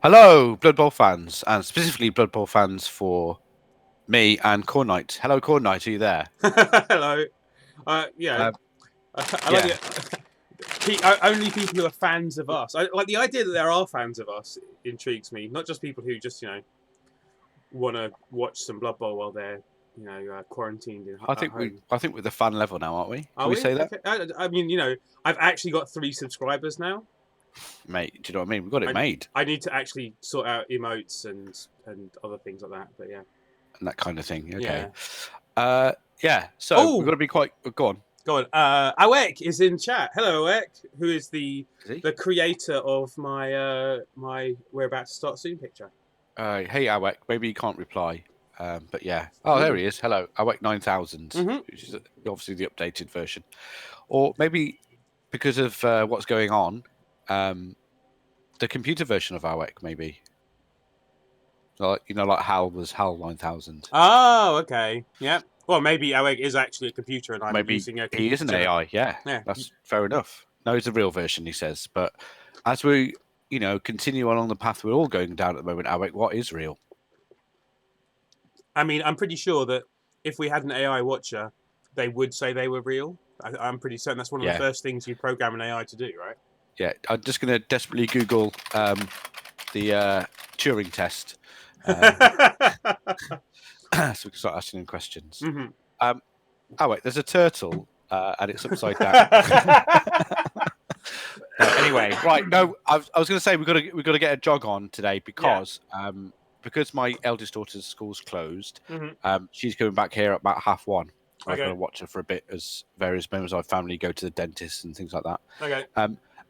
Hello, Blood Bowl fans, and specifically Blood Bowl fans for me and Corn Knight. Hello, Corn Knight, are you there? Hello. Yeah, Uh, I like yeah, the only people who are fans of us. I like the idea that there are fans of us intrigues me. Not just people who just want to watch some Blood Bowl while they're quarantined at home. I think we're the fan level now, aren't we? Are Can we we? say that, Okay. I mean, I've actually got 3 subscribers now. mate? Do you know what I mean? We've got it I made I need to actually sort out emotes and other things like that. But yeah, and that kind of thing. Okay. yeah. Uh, yeah. So we've got Oh, to be quite. Go on. go on. Awek is in chat. Hello, Awek, who is the Is he? the creator of my we're about to start soon picture. Hey, Awek. Maybe you can't reply. But yeah. Oh, there he is. Hello, Awek 9000, Mm-hmm. which is obviously the updated version, or maybe because of what's going on, the computer version of Awek, maybe. Like like Hal was Hal 9000. Oh, okay. Yep. Well, maybe Awek is actually a computer, and I'm Maybe using a he is an computer. AI. Yeah, Yeah. that's fair enough. No, it's a real version, he says. But as we, continue on the path we're all going down at the moment, Alec, what is real? I mean, I'm pretty sure that if we had an AI watcher, they would say they were real. I'm pretty certain that's one of the Yeah, first things you program an AI to do, right? yeah. I'm just going to desperately Google the Turing test, so we can start asking him questions. Mm-hmm. Alec, there's a turtle, and it's upside down. Anyway, right? No, I was going to say we got to get a jog on today because my eldest daughter's school's closed. Mm-hmm. She's coming back here at about 1:30. I was Okay. going to watch her for a bit as various members of our family go to the dentist and things like that. Okay.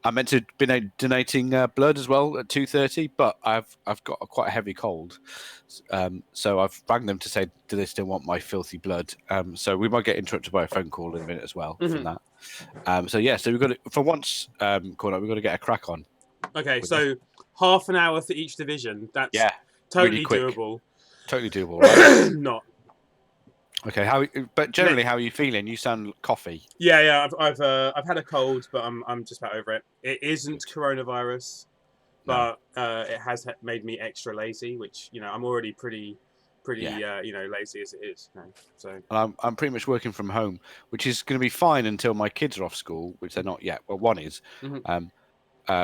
I meant to be donating blood as well at 2:30, but I've got quite a heavy cold, so I've rang them to say, do they still want my filthy blood? So we might get interrupted by a phone call in a minute as well from that. So we've got to, for once, Corner, we've got to get a crack on. Okay. So half an hour for each division. That's really totally quick. doable. Totally doable, right? Not. Okay, but generally, how are you feeling? You sound coffee. Yeah. I've had a cold, but I'm just about over it. It isn't coronavirus, No. but it has made me extra lazy, which I'm already pretty lazy as it is. So And I'm pretty much working from home, which is going to be fine until my kids are off school, which they're not yet. Well, one is,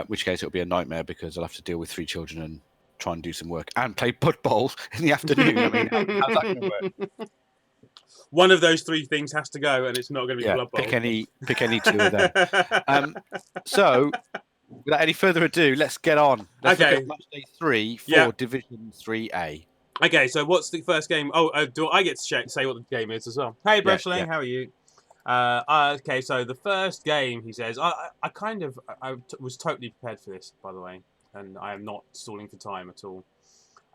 which case it'll be a nightmare because I'll have to deal with 3 children and try and do some work and play football in the afternoon. I mean, how's that going to work? One of those 3 things has to go, and it's not going to be Blood Bowl. Pick any 2 of them. So, without any further ado, let's get on. Let's look at match day 3 for Division 3A. Okay, so what's the first game? Oh, do I get to say what the game is as well? Hey, Brushling, how are you? Okay, so the first game, he says, I was totally prepared for this, by the way, and I am not stalling for time at all.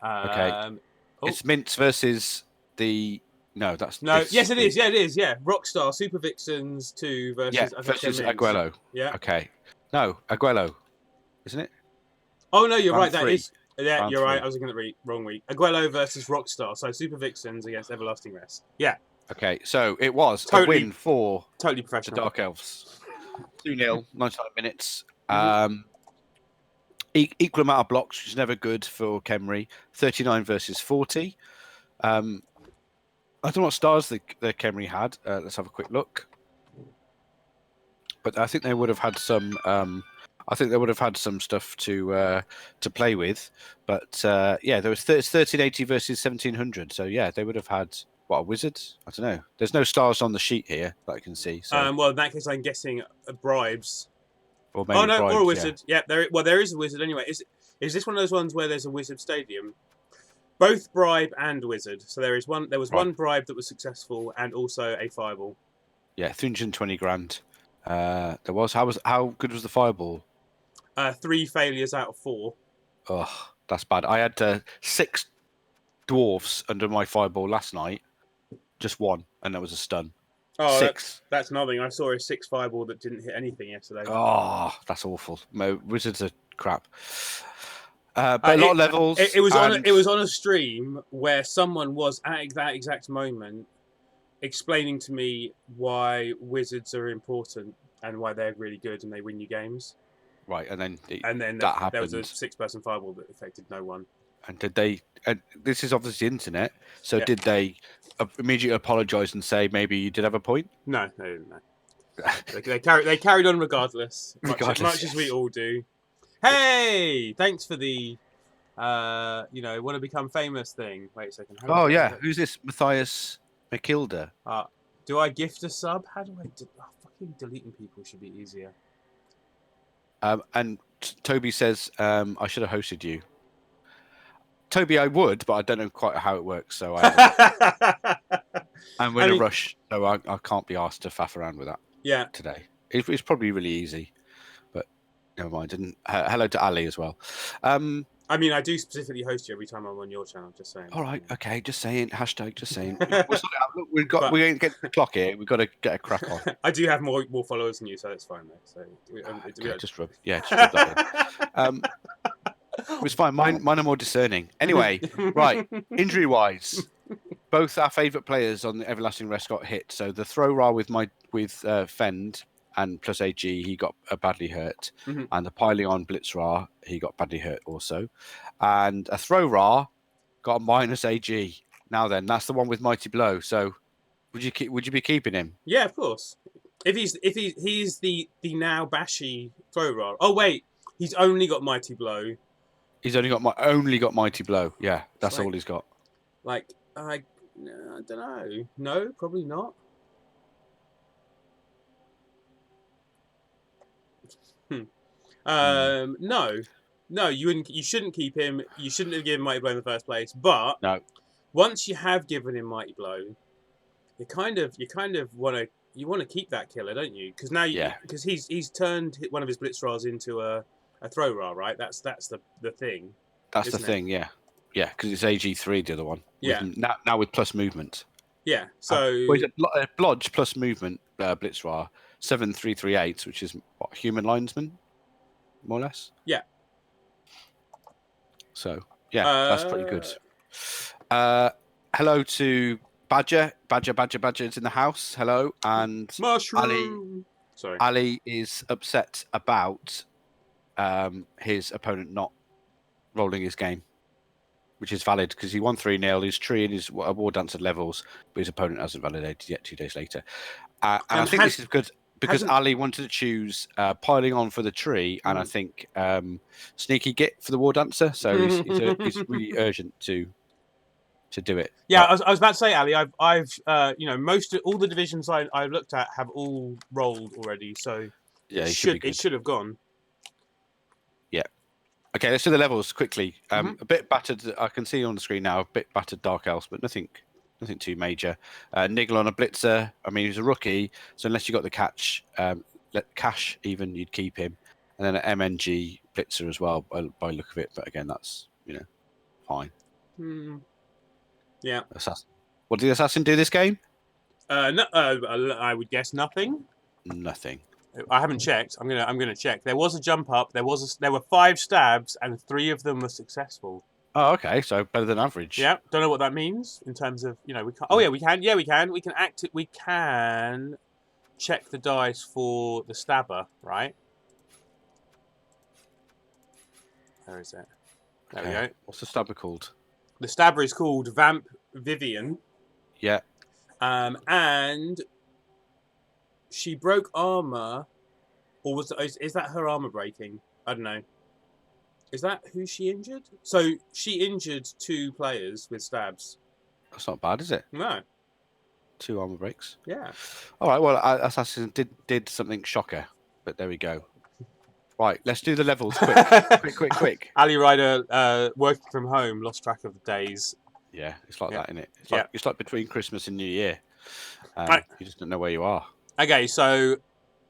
Okay, it's Mints versus the. No, that's no. Yes, it is. Yeah, it is. Yeah, Rockstar Super Vixens 2 versus versus Aguelo. Yeah. Okay. No, Aguelo, isn't it? Oh no, you're right. 3. That is. Yeah, Round you're 3. right. I was looking at the wrong week. Aguelo versus Rockstar. So Super Vixens against Everlasting Rest. Yeah. Okay, so it was a win for the Dark Elves. 2-0, 99 minutes. Equal amount of blocks, which is never good for Kemri. 39 versus 40. I don't know what stars the Kemri had. Let's have a quick look. But I think they would have had some. I think they would have had some stuff to play with. But there was 1380 versus 1700. So they would have had a wizard. I don't know. There's no stars on the sheet here that I can see. So well, in that case, I'm guessing bribes. Or maybe bribes, or a wizard. Yeah, there is a wizard anyway. Is this one of those ones where there's a wizard stadium? Both bribe and wizard. So there was one bribe that was successful and also a fireball. Yeah, 320 grand. There was. How good was the fireball? 3 failures out of 4. Oh, that's bad. I had 6 dwarfs under my fireball last night. Just 1, and that was a stun. Oh, 6. That's nothing. I saw a 6 fireball that didn't hit anything yesterday. Oh, that's awful. Wizards are crap. But a lot of levels. It was on a stream where someone was at that exact moment explaining to me why wizards are important and why they're really good and they win you games. Right, and then that happened. There was a 6-person fireball that affected no one. And did they? And this is obviously the internet. So did they immediately apologise and say maybe you did have a point? No, they didn't. No. they carried on regardless, much as we all do. Hey, thanks for the want to become famous thing. Wait a second. Oh yeah, who's this? Matthias McKilda. Do I gift a sub? How do I? Fucking deleting people should be easier. And Toby says, I should have hosted you. Toby, I would, but I don't know quite how it works, so I'm in a rush, so I can't be asked to faff around with that. Yeah. Today, it's probably really easy, but never mind. And hello to Ali as well. I mean, I do specifically host you every time I'm on your channel. Just saying. All right, okay, just saying. Hashtag, just saying. We're ain't getting the clock here. We've got to get a crack on. I do have more followers than you, so that's fine. Though. So just rub that in. It's fine. Mine are more discerning. Anyway, right. Injury-wise, both our favourite players on the Everlasting Rest got hit. So the throw ra with Fend and plus AG, he got badly hurt, and the piling on Blitz ra, he got badly hurt also, and a throw ra got a minus AG. Now then, that's the one with Mighty Blow. So would you be keeping him? Yeah, of course. If he's the now bashy throw ra. Oh wait, he's only got Mighty Blow. He's only got Mighty Blow. Yeah, that's all he's got. I don't know. No, probably not. No, you wouldn't. You shouldn't keep him. You shouldn't have given Mighty Blow in the first place. But once you have given him Mighty Blow, you kind of want to keep that killer, don't you? Because now because he's turned one of his Blitz Ras into a throw ra, right? That's the thing. That's the thing, yeah, because it's AG3, the other one. Yeah. Now with plus movement. Yeah. So Blodge plus movement Blitz Ra 7338, which is what, human linesman, more or less. Yeah. So that's pretty good. Hello to Badger. Badger is in the house. Hello, and Mushroom. Ali is upset about his opponent not rolling his game, which is valid because he won 3-0. He's tree in his War Dancer levels, but his opponent hasn't validated yet 2 days later. And I think this is good because Ali wanted to choose piling on for the tree, and I think sneaky git for the War Dancer. So he's really urgent to do it. Yeah, I was about to say, Ali, I've all the divisions I've looked at have all rolled already, so yeah, it should have gone. Yeah. Okay, let's do the levels quickly. A bit battered. I can see on the screen now. A bit battered Dark Elves, but nothing too major. Niggle on a Blitzer. I mean, he's a rookie, so unless you got the cash even, you'd keep him. And then an MNG Blitzer as well, by look of it. But again, that's fine. Yeah. Assassin. What did the Assassin do this game? No, I would guess nothing. Nothing. I haven't checked. I'm gonna check. There was a jump up. There were 5 stabs, and 3 of them were successful. Oh, okay. So better than average. Yeah. Don't know what that means in terms of we can't. Oh yeah, we can. Yeah, we can. We can act it. We can check the dice for the stabber, right? Where is it? There we go. What's the stabber called? The stabber is called Vamp Vivian. Yeah. And she broke armor, or is that her armor breaking? I don't know. Is that who she injured? So she injured 2 players with stabs. That's not bad, is it? No. 2 armor breaks. Yeah. All right. Well, Assassin did something shocker, but there we go. Right, let's do the levels quick. Ali Ryder, working from home, lost track of the days. Yeah, it's like that, isn't it? It's like between Christmas and New Year. You just don't know where you are. Okay, so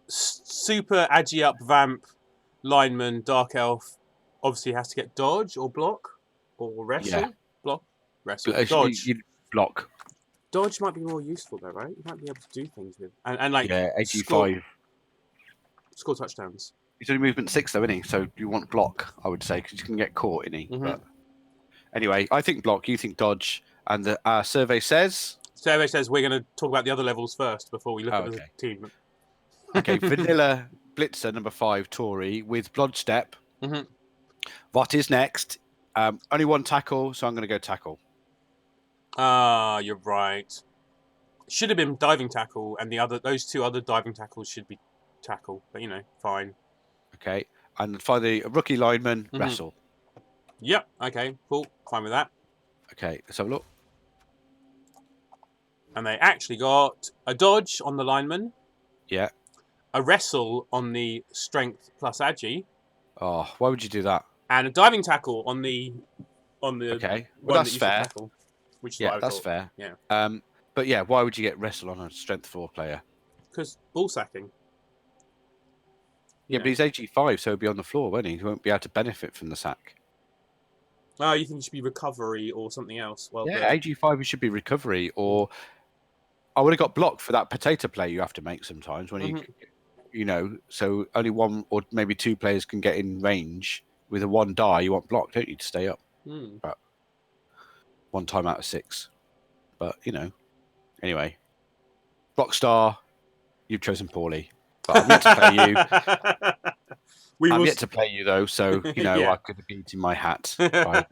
super agi up vamp lineman dark elf obviously has to get dodge or block or wrestle. Yeah. Block, wrestle, dodge. You block. Dodge might be more useful though, right? You might be able to do things with and like 85. Score touchdowns. He's only movement 6 though, isn't he? So you want block, I would say, because you can get caught, isn't he? But anyway, I think block. You think dodge, and the survey says. Survey says we're going to talk about the other levels first before we look at the team. Okay, vanilla Blitzer, number 5, Tory, with Bloodstep. Mhm. What is next? Only one tackle, so I'm going to go tackle. Ah, you're right. Should have been diving tackle, and those 2 other diving tackles should be tackle. But fine. Okay. And finally, a rookie lineman, Mhm. wrestle. Yep. Okay. Cool. Fine with that. Okay, let's have a look. And they actually got a dodge on the lineman. Yeah. A wrestle on the strength plus agi. Oh, why would you do that? And a diving tackle on the Okay, well, one that's that you fair. should tackle. Which is Yeah, what I that's thought. fair. Yeah. But yeah, why would you get wrestle on a strength 4 player? Because ball sacking. Yeah, but he's AG5, so he'll be on the floor, won't he? He won't be able to benefit from the sack. Oh, you think it should be recovery or something else? Well, Yeah, AG5 it should be recovery, or I would have got blocked for that potato play you have to make sometimes when so only 1 or maybe 2 players can get in range with a 1 die. You want blocked, don't you, to stay up? But 1 time out of 6. But anyway, Rockstar, you've chosen poorly. But I'm yet to play you. I'm yet to play you though, so Yeah. I could be eating my hat by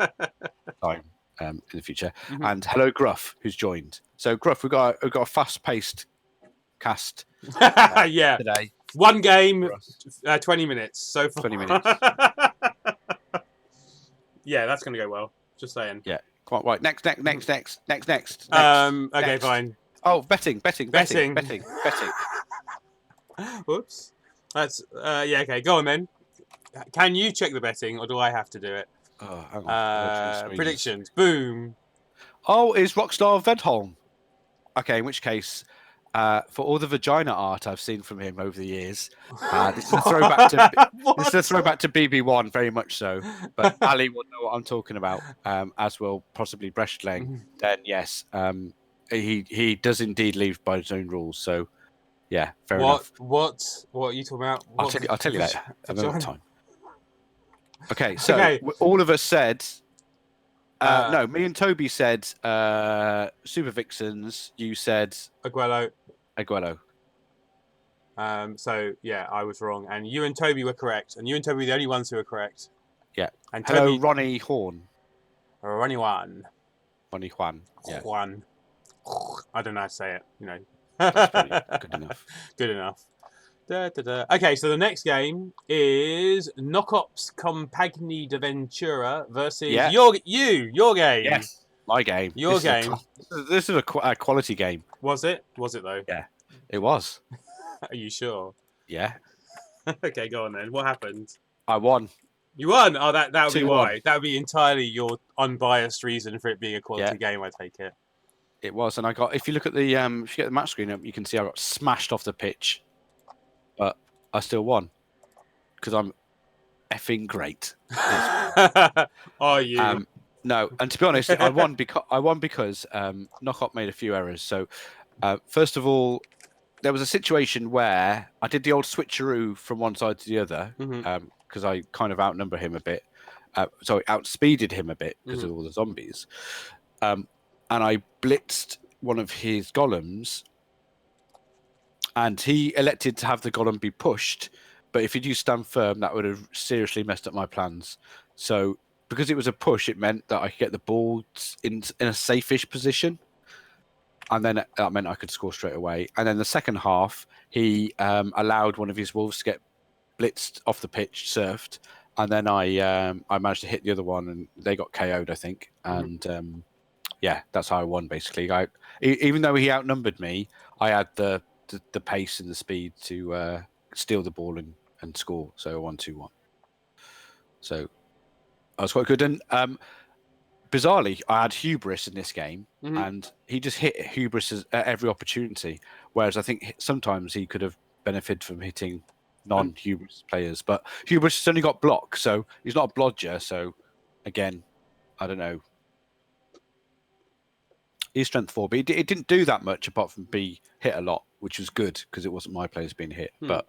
time in the future. Mhm. And hello, Gruff, who's joined. So Gruff, we've got a fast-paced cast Yeah. today. 1 game, 20 minutes so far. 20 minutes. Yeah, that's going to go well. Just saying. Yeah, quite right. Next. Okay, next. fine. Oh, betting. Whoops. That's yeah. Okay, go on then. Can you check the betting, or do I have to do it? Oh, hang on. Predictions. Boom. Oh, is Rockstar Vedholm? Okay, in which case, for all the vagina art I've seen from him over the years, this is a throwback to BB1, very much so. But Ali will know what I'm talking about, as will possibly Brechtling. Then yes, he does indeed leave by his own rules. So yeah, fair enough. What are you talking about? I'll tell you later. Another time. Okay, so all of us said. No, me and Toby said Super Vixens. You said Aguero. So yeah, I was wrong, and you and Toby were correct, and you and Toby were the only ones who were correct. Yeah. And hello, Toby... Ronnie Horn. Ronnie Juan. Yeah. Juan. I don't know how to say it. That's pretty good enough. Good enough. Okay, so the next game is Knockops Compagni de Ventura versus your game. Yes, my game. Your game. This is a quality game. Was it? Was it though? Yeah, it was. Are you sure? Yeah. Okay, go on then. What happened? I won. You won? Oh, that would be 2-1. why. That would be entirely your unbiased reason for it being a quality game, I take it. It was, and I got. If you look at the if you get the match screen up, you can see I got smashed off the pitch, but I still won because I'm effing great. Are you? No, and to be honest, I won because Knockout made a few errors. So first of all, there was a situation where I did the old switcheroo from one side to the other because I kind of outnumber him a bit. Sorry, outspeeded him a bit because of all the zombies. And I blitzed one of his golems, and he elected to have the golem be pushed. But if he'd used stand firm, that would have seriously messed up my plans. So because it was a push, it meant that I could get the ball in a safe-ish position. And then that meant I could score straight away. And then the second half, he allowed one of his wolves to get blitzed off the pitch, surfed. And then I managed to hit the other one, and they got KO'd, I think. And yeah, that's how I won, basically. Even though he outnumbered me, I had the pace and the speed to steal the ball and score. So I won 2-1. So I was quite good. And bizarrely, I had hubris in this game, and he just hit hubris at every opportunity. Whereas I think sometimes he could have benefited from hitting non-hubris players. But hubris has only got block, so he's not a blodger. So again, I don't know. He's strength 4, but it didn't do that much apart from be hit a lot, which was good because it wasn't my players being hit. But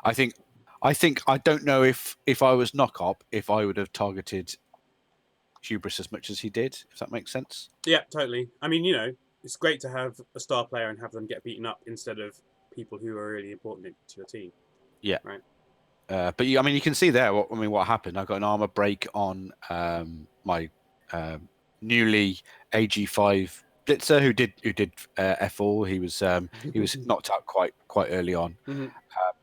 I think I don't know if I was Knockop, if I would have targeted hubris as much as he did, if that makes sense. Yeah, totally. I mean, it's great to have a star player and have them get beaten up instead of people who are really important to your team. Yeah. Right. But I mean, you can see there. What happened? I got an armor break on my newly AG5 blitzer who did F4. He was knocked out quite early on. Mm-hmm.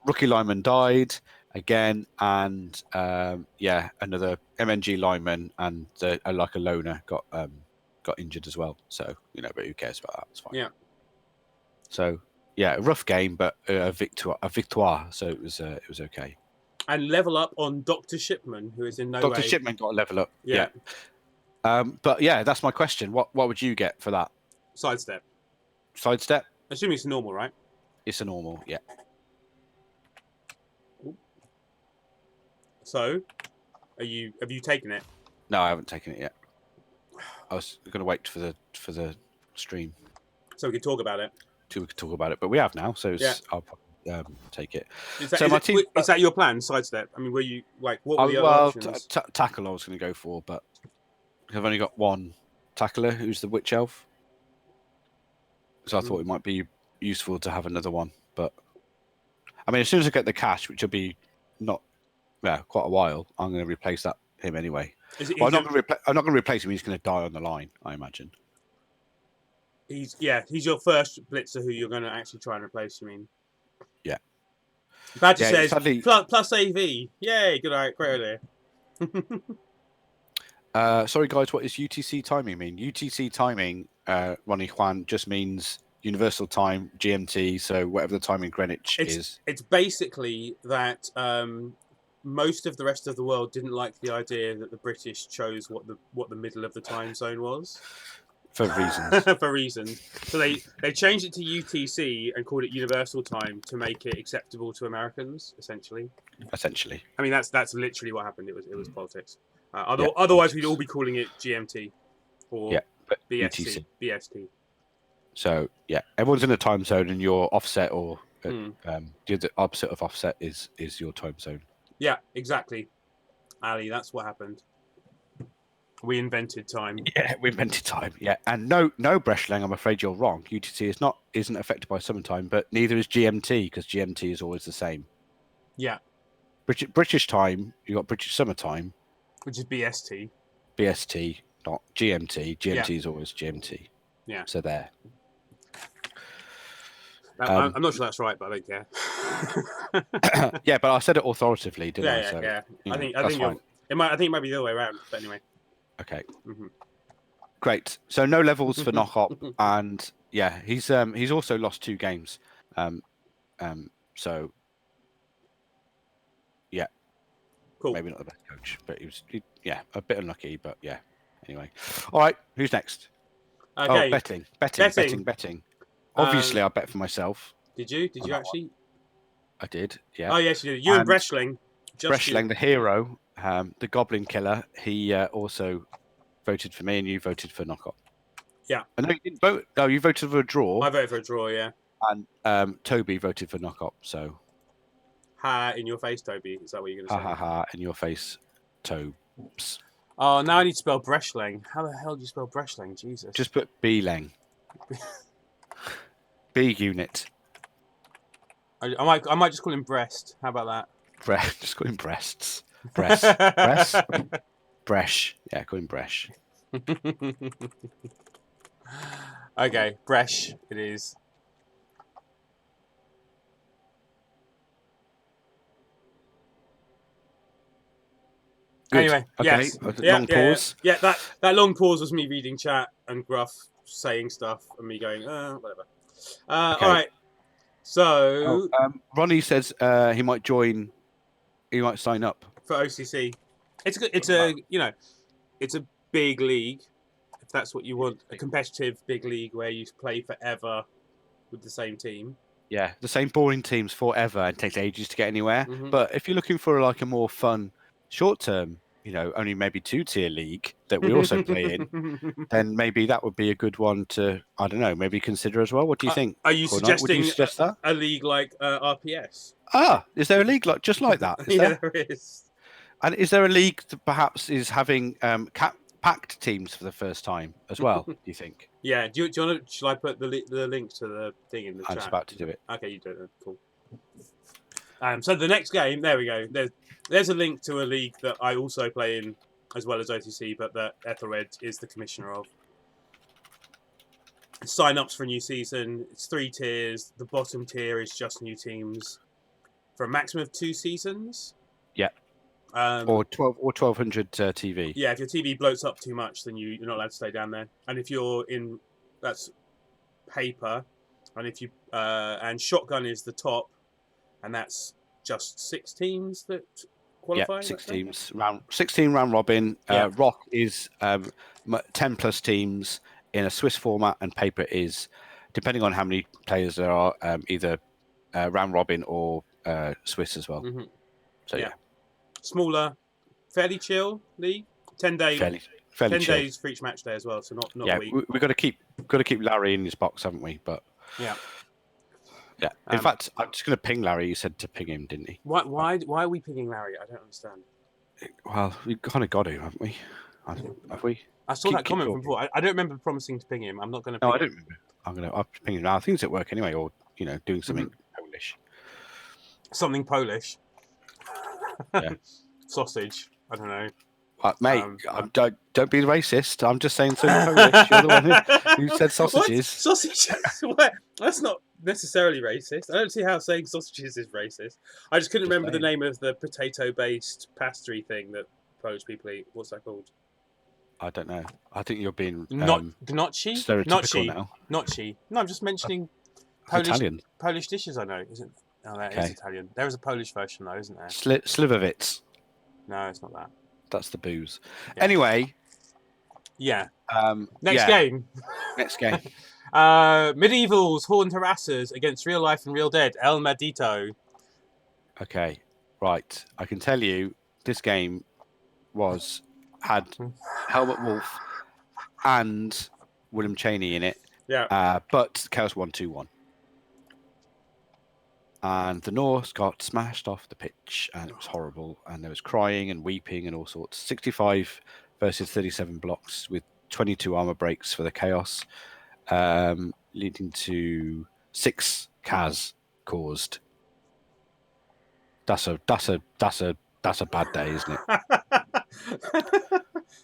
Rookie lineman died again, and another MNG lineman and like a loner got injured as well. So but who cares about that? It's fine. Yeah. So yeah, a rough game, but a victoire. So it was okay. And level up on Dr. Shipman, who is in no way. Dr. Shipman got a level up. Yeah. But yeah, that's my question. What would you get for that? Sidestep. Sidestep? Assuming it's normal, right? It's a normal, yeah. So, have you taken it? No, I haven't taken it yet. I was going to wait for the stream so we could talk about it. Till we could talk about it, but we have now, so I'll probably take it. Is that your plan? Sidestep? I mean, were you like what were the other options? Tackle I was going to go for, but I've only got one tackler who's the witch elf, so I thought it might be useful to have another one. But I mean, as soon as I get the cash, which will be quite a while, I'm going to replace him anyway. I'm not going to replace him. He's going to die on the line, I imagine. He's your first blitzer who you're going to actually try and replace. You mean? Yeah. Badger says plus AV. Yay! Great idea. Sorry guys, what does UTC timing mean? UTC timing, Ronnie Juan, just means Universal Time, GMT. So whatever the time in Greenwich is. It's basically that most of the rest of the world didn't like the idea that the British chose what the middle of the time zone was. For reasons. For reasons. So they changed it to UTC and called it Universal Time to make it acceptable to Americans, essentially. I mean, that's literally what happened. It was politics. Otherwise, we'd all be calling it GMT or BST. BST. So yeah, everyone's in a time zone, and your offset or the opposite of offset is your time zone. Yeah, exactly. Ali, that's what happened. We invented time. Yeah, we invented time. Yeah, and no, Breschling, I'm afraid you're wrong. UTC isn't affected by summertime, but neither is GMT because GMT is always the same. Yeah. British time, you got British summertime, which is BST. BST, not GMT. GMT is always GMT. Yeah. So there. I'm not sure that's right, but I don't care. Yeah, but I said it authoritatively, didn't I? So, yeah. I think it might be the other way around. But anyway. Okay. Mm-hmm. Great. So no levels for Knock-Up, and yeah, he's also lost 2 games. So yeah, cool. Maybe not the best coach, but he was a bit unlucky. But yeah. Anyway, all right. Who's next? Okay. Oh, betting. Obviously, I bet for myself. Did you actually? One. I did. Yeah. Oh yes, you did. You and Breschling. Breschling, the hero, the Goblin Killer. He also voted for me, and you voted for Knock-Up. Yeah. I know you didn't vote. No, you voted for a draw. I voted for a draw. Yeah. And Toby voted for Knock-Up. So. Ha in your face, Toby. Is that what you're going to say? Ha in your face, Tobes. Oh, now I need to spell Breschling. How the hell do you spell Breschling? Jesus. Just put B-Leng. B unit. I might just call him Breast. How about that? Just call him Breasts. Breast. Bresh. Yeah, call him Bresh. Okay, Bresh it is. Good. Anyway, okay. Yes. Long pause. Yeah, that long pause was me reading chat and Gruff saying stuff and me going, whatever. Okay. All right. So Ronnie says he might join. He might sign up for OCC. It's a big league. If that's what you want, a competitive big league where you play forever with the same team. Yeah, the same boring teams forever and takes ages to get anywhere. Mm-hmm. But if you're looking for like a more fun, short-term, only maybe 2-tier league that we also play in, then maybe that would be a good one to, I don't know, maybe consider as well. What do you think? Are you suggesting would you suggest that? A league like RPS? Is there a league just like that? There is. And is there a league that perhaps is having packed teams for the first time as well, do you think? Yeah. Do you want to, shall I put the link to the thing in the chat? I'm just about to do it. Okay, you do it then. Cool. So the next game, there we go. There's a link to a league that I also play in, as well as OCC, but that Ethelred is the commissioner of. Sign-ups for a new season. It's 3 tiers. The bottom tier is just new teams for a maximum of 2 seasons. Yeah. Or 1200 TV. Yeah, if your TV bloats up too much, then you're not allowed to stay down there. And if you're in, that's paper. And if you and shotgun is the top, and that's just 6 teams that qualify. Yeah, 6 teams. 16 round robin. Yeah. Rock is 10 plus teams in a Swiss format, and paper is, depending on how many players there are, either round robin or Swiss as well. Mm-hmm. So yeah, smaller, fairly chill league. 10 days. Fairly 10 chill. days for each match day as well. So not yeah. a week. We've got to keep Larry in his box, haven't we? But yeah. Yeah. In fact, I'm just going to ping Larry. You said to ping him, didn't he? Why are we pinging Larry? I don't understand. Well, we've kind of got to, haven't we? Have we? I saw that comment from before. I don't remember promising to ping him. I'm not going to. No, I don't remember. I'll ping him now. I think it's at work anyway, or doing something Polish. Something Polish. Yeah. Sausage. I don't know. Mate, don't be racist. I'm just saying something Polish. You're the one who said sausages. What? Sausages? What? That's not necessarily racist. I don't see how saying sausages is racist. I just couldn't remember the name of the potato-based pastry thing that Polish people eat. What's that called? I don't know. I think you're being gnocchi. Stereotypical now. Gnocchi. No, I'm just mentioning Polish dishes. I know. Isn't? Oh, that is Italian. There is a Polish version though, isn't there? Slivovitz. No, it's not that. That's the booze. Yeah. Anyway. Yeah. Next game. Next game. Medievals, Horned Harassers against Real Life and Real Dead, El Maldito. Okay, right. I can tell you this game had Helmut Wolf and William Cheney in it. Yeah. But Chaos won 2-1. And the Norse got smashed off the pitch, and it was horrible. And there was crying and weeping and all sorts. 65 versus 37 blocks with 22 armor breaks for the Chaos, leading to 6 Kaz caused. That's a bad day, isn't it?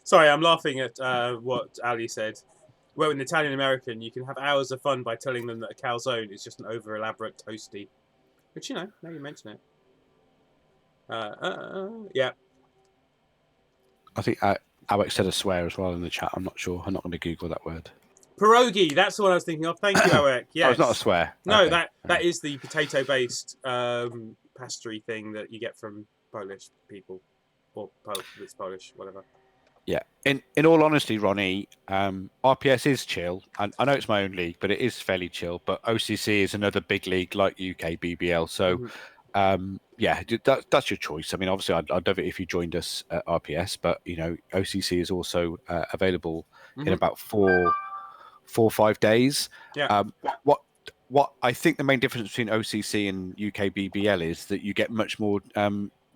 Sorry, I'm laughing at what Ali said. Well, in Italian American, you can have hours of fun by telling them that a calzone is just an over elaborate toasty. Which, now you mention it. Yeah. I think Alex said a swear as well in the chat. I'm not sure. I'm not going to Google that word. Pierogi, that's the one I was thinking of. Thank you, Alex. Yes. Oh, it's not a swear. No, okay. that is the potato-based pastry thing that you get from Polish people. Or it's Polish, whatever. Yeah. In all honesty, Ronnie, RPS is chill. I know it's my own league, but it is fairly chill. But OCC is another big league like UK BBL. So, that's your choice. I mean, obviously, I'd love it if you joined us at RPS, but OCC is also available in about 4 or 5 days. Yeah. What I think the main difference between OCC and UK BBL is that you get much more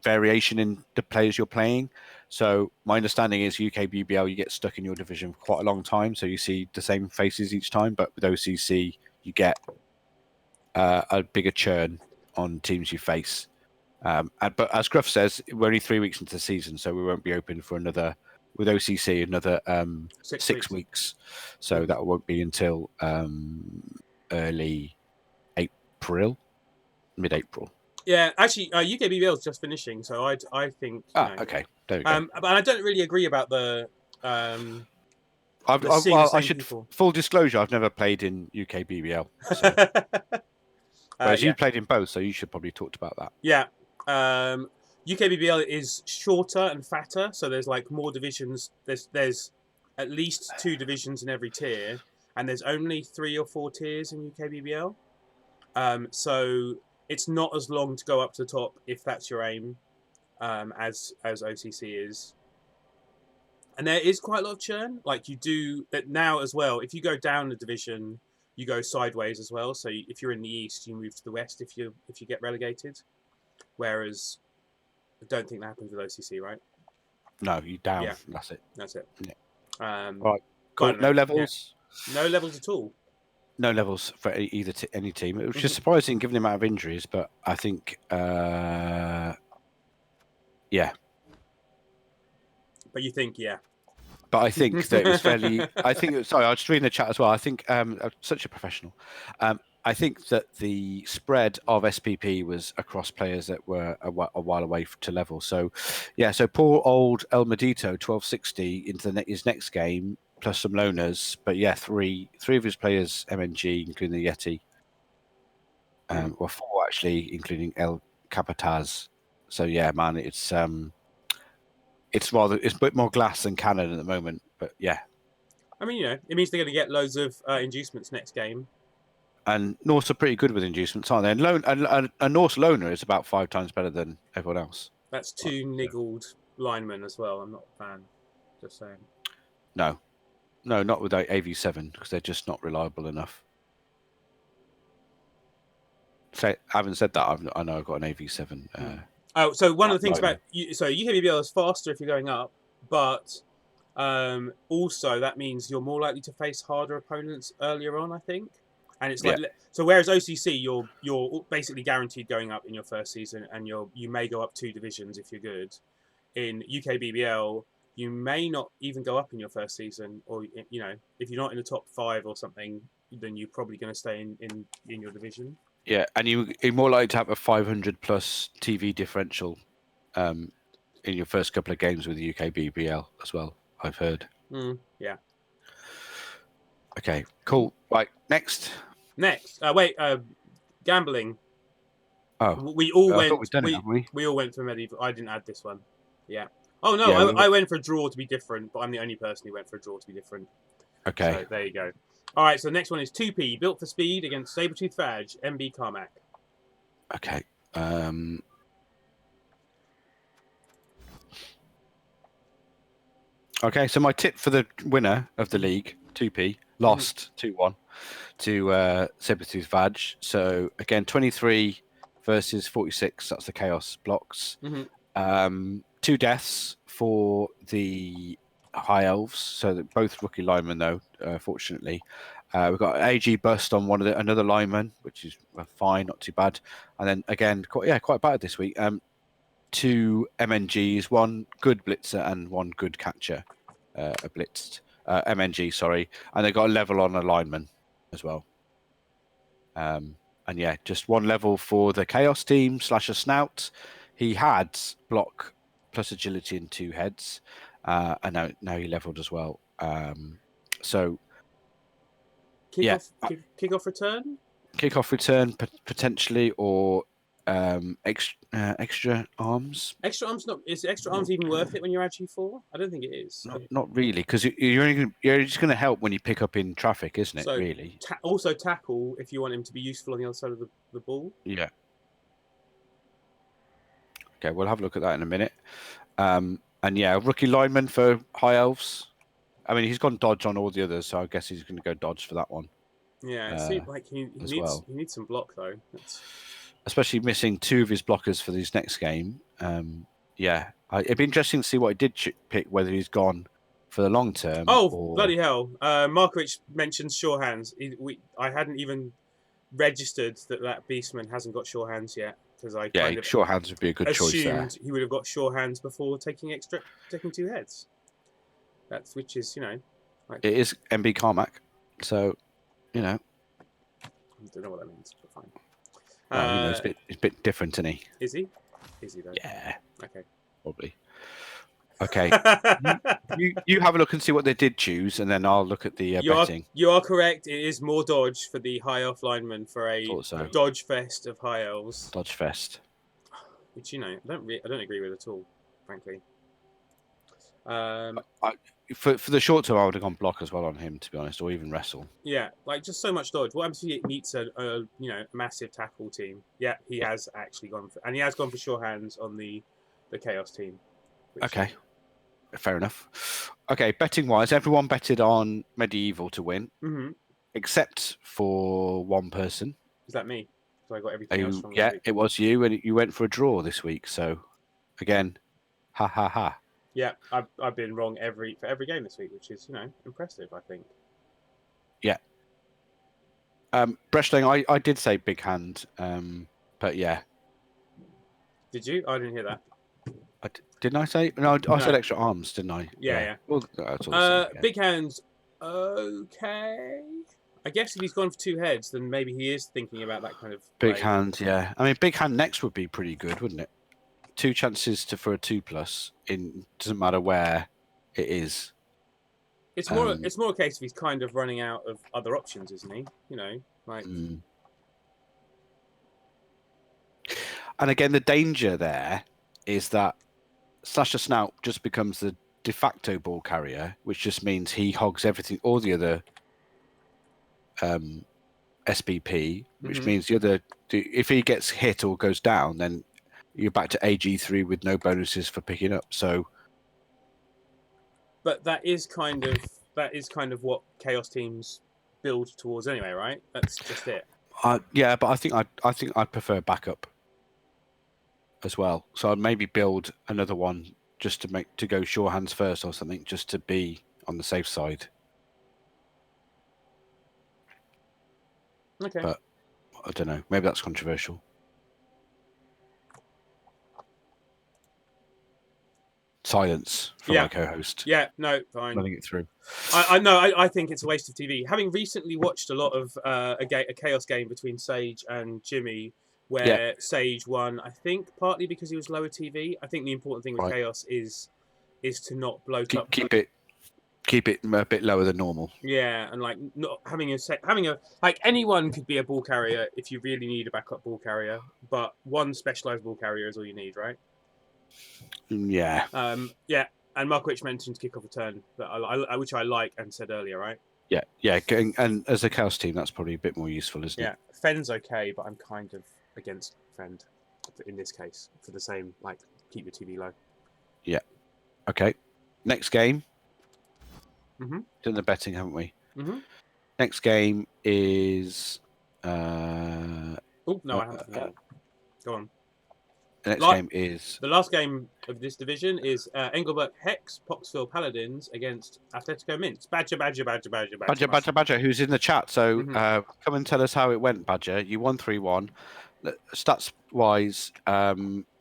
variation in the players you're playing. So my understanding is UK BBL, you get stuck in your division for quite a long time, so you see the same faces each time. But with OCC, you get a bigger churn on teams you face. But as Gruff says, we're only 3 weeks into the season, so we won't be open for another 6 weeks. So that won't be until early April, mid-April. Yeah, actually, UK BBL is just finishing, so I think. Okay, there we go. But I don't really agree about the. Full disclosure, I've never played in UK BBL. So. Whereas you played in both, so you should probably talk about that. Yeah. UK BBL is shorter and fatter, so there's like more divisions. There's at least 2 divisions in every tier, and there's only 3 or 4 tiers in UK BBL. So it's not as long to go up to the top if that's your aim, as OCC is. And there is quite a lot of churn. Like you do that now as well. If you go down the division, you go sideways as well. So if you're in the east, you move to the west if you get relegated. Whereas I don't think that happens with OCC, right? No, you down. Yeah. That's it. That's it. Yeah. Right. Cool. No levels. Yeah. No levels at all. No levels for any team. It was just surprising given the amount of injuries, but I think, yeah. But you think, yeah. But I think that it was fairly. Sorry, I was just reading the chat as well. I think such a professional. I think that the spread of SPP was across players that were a while away to level. So, yeah. So poor old El Medito, 1260 into his next game plus some loners. But yeah, three of his players MNG, including the Yeti. Well, four actually, including El Capataz. So yeah, man, it's a bit more glass than cannon at the moment. But yeah. I mean, it means they're going to get loads of inducements next game. And Norse are pretty good with inducements, aren't they? And a Norse loner is about 5 times better than everyone else. That's 2 niggled linemen as well. I'm not a fan. Just saying. No, not with AV7 because they're just not reliable enough. Having said that, I know I've got an AV7. So one of the things about UKBBL is faster if you're going up, but also that means you're more likely to face harder opponents earlier on, I think. And it's like so. Whereas OCC, you're basically guaranteed going up in your first season, and you may go up 2 divisions if you're good. In UKBBL, you may not even go up in your first season, or if you're not in the top 5 or something, then you're probably going to stay in your division. Yeah, and you're more likely to have a 500 plus TV differential in your first couple of games with the UKBBL as well. I've heard. Yeah. Okay, cool. Right, next. Gambling. Oh, we all went. I thought we'd done it, haven't we? We all went for medieval. I didn't add this one. Yeah. Oh no, I went for a draw to be different, but I'm the only person who went for a draw to be different. Okay. So there you go. All right. So the next one is 2P, built for speed against Sabretooth Fadge, MB Carmack. Okay. Okay. So my tip for the winner of the league, 2P, lost 2-1 to Sabretooth Fadge. So again, 23 versus 46. That's the Chaos blocks. 2 deaths for the High Elves. So that both rookie linemen, though, fortunately. We've got AG bust on another lineman, which is fine, not too bad. And then again, quite bad this week. 2 MNGs, 1 good blitzer and 1 good catcher, blitzed. MNG, sorry, and they got a level on a lineman as well. And yeah, just 1 level for the Chaos team / a snout. He had block plus agility in 2 heads, and now he leveled as well. So Kickoff return. Kickoff return potentially, or extra arms. Extra arms is extra arms even worth it when you're actually 4? I don't think it is. Not really, because you're just going to help when you pick up in traffic, isn't it? So, really. Also tackle if you want him to be useful on the other side of the ball. Yeah. Okay, we'll have a look at that in a minute. And yeah, rookie lineman for High Elves. I mean, he's gone dodge on all the others, so I guess he's going to go dodge for that one. Yeah, it seems like he needs some block though. Especially missing 2 of his blockers for this next game. Yeah, it'd be interesting to see what he did pick, whether he's gone for the long term. Oh, bloody hell! Markovic mentions sure hands. I hadn't even registered that Beastman hasn't got sure hands yet, because sure hands would be a good choice there. Assumed he would have got sure hands before taking 2 heads. Which is it is MB Carmack, so I don't know what that means, but fine. Well, it's a bit different, isn't he? Is he? Is he though? Yeah. Okay. Probably. Okay. you have a look and see what they did choose, and then I'll look at the betting. You are correct. It is more dodge for the High Elf lineman for a dodge fest of High Elves. Dodge fest. Which I don't agree with at all, frankly. For the short term, I would have gone block as well on him, to be honest, or even wrestle. Yeah, just so much dodge. What happens if he meets a massive tackle team? Yeah, he has actually gone for, and he has gone for sure hands on the Chaos team. Okay, fair enough. Okay, betting wise, everyone betted on Medieval to win, except for 1 person. Is that me? So I got everything else from yeah, it was you, and you went for a draw this week. So again, ha ha ha. Yeah, I've been wrong for every game this week, which is impressive, I think. Yeah. Breschling, I did say big hand, but yeah. Did you? I didn't hear that. Didn't I say? No, I said No. extra arms, didn't I? Yeah. Well, that's all the same. Yeah. Big hands. Okay. I guess if he's gone for 2 heads, then maybe he is thinking about that kind of Big play. hand, yeah. I mean, big hand next would be pretty good, wouldn't it? 2 chances for a 2+. Doesn't matter where it is. It's more a case of he's kind of running out of other options, isn't he? Like. And again, the danger there is that Slasher Snout just becomes the de facto ball carrier, which just means he hogs everything, all the other SBP, which means the other, if he gets hit or goes down, then you're back to AG3 with no bonuses for picking up. So, but that is kind of what Chaos teams build towards anyway, right? That's just it. Yeah, but I think I'd prefer backup as well. So I'd maybe build another one just to go sure hands first or something, just to be on the safe side. Okay. But I don't know. Maybe that's controversial. Silence from my co-host. Yeah, no, fine. Letting it through. I know. I think it's a waste of TV. Having recently watched a lot of a Chaos game between Sage and Jimmy, where Sage won, I think partly because he was lower TV. I think the important thing with Chaos is to not bloat up. Keep it a bit lower than normal. Yeah, and like not having a like anyone could be a ball carrier if you really need a backup ball carrier, but one specialized ball carrier is all you need, right? Yeah. Yeah. And Markwich mentioned kick off a turn, which I like and said earlier, right? Yeah. And as a Chaos team, that's probably a bit more useful, isn't it? Yeah, Fenn's okay, but I'm kind of against Fend in this case for the same, like, keep your TV low. Yeah. Okay. Next game. Done the betting, haven't we? Next game is. Oh no, I haven't. Go on. The next game is... The last game of this division is Engelbert Hex, Poxville Paladins against Atletico Mints. Badger, who's in the chat. So come and tell us how it went, Badger. You won 3-1. Stats-wise,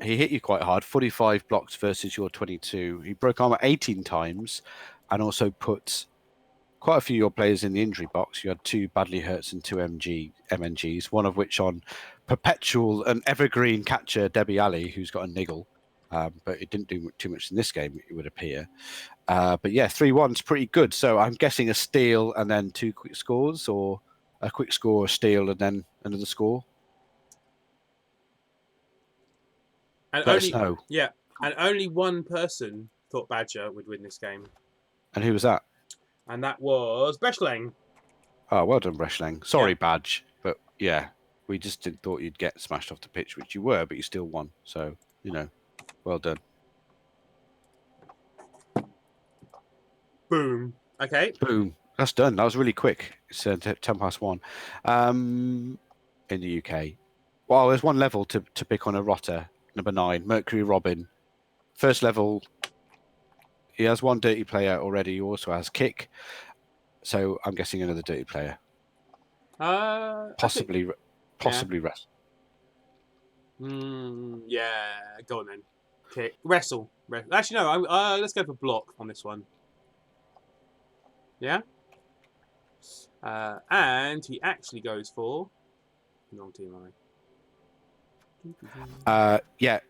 he hit you quite hard. 45 blocks versus your 22. He broke armor 18 times and also put quite a few of your players in the injury box. You had 2 badly hurts and 2 MNGs, one of which on perpetual and evergreen catcher Debbie Alley, who's got a niggle, but it didn't do too much in this game, it would appear. But yeah, 3-1 is pretty good. So I'm guessing a steal and then 2 quick scores, or a quick score, a steal, and then another score. And Let us know. Yeah, and only one person thought Badger would win this game. And who was that? And that was Breschling. Oh, well done, Breschling. Sorry, Badge, but yeah, we just thought you'd get smashed off the pitch, which you were, but you still won. So, well done. Boom. Okay. Boom. That's done. That was really quick. It's 1:10. In the UK. Well, there's one level to pick on a rotter. Number 9, Mercury Robin. First level, he has 1 dirty player already. He also has kick. So I'm guessing another dirty player. Possibly wrestle. Yeah, go on then. Kick. Wrestle. Actually, no. Let's go for block on this one. Yeah. And he actually goes for wrong team, Yeah.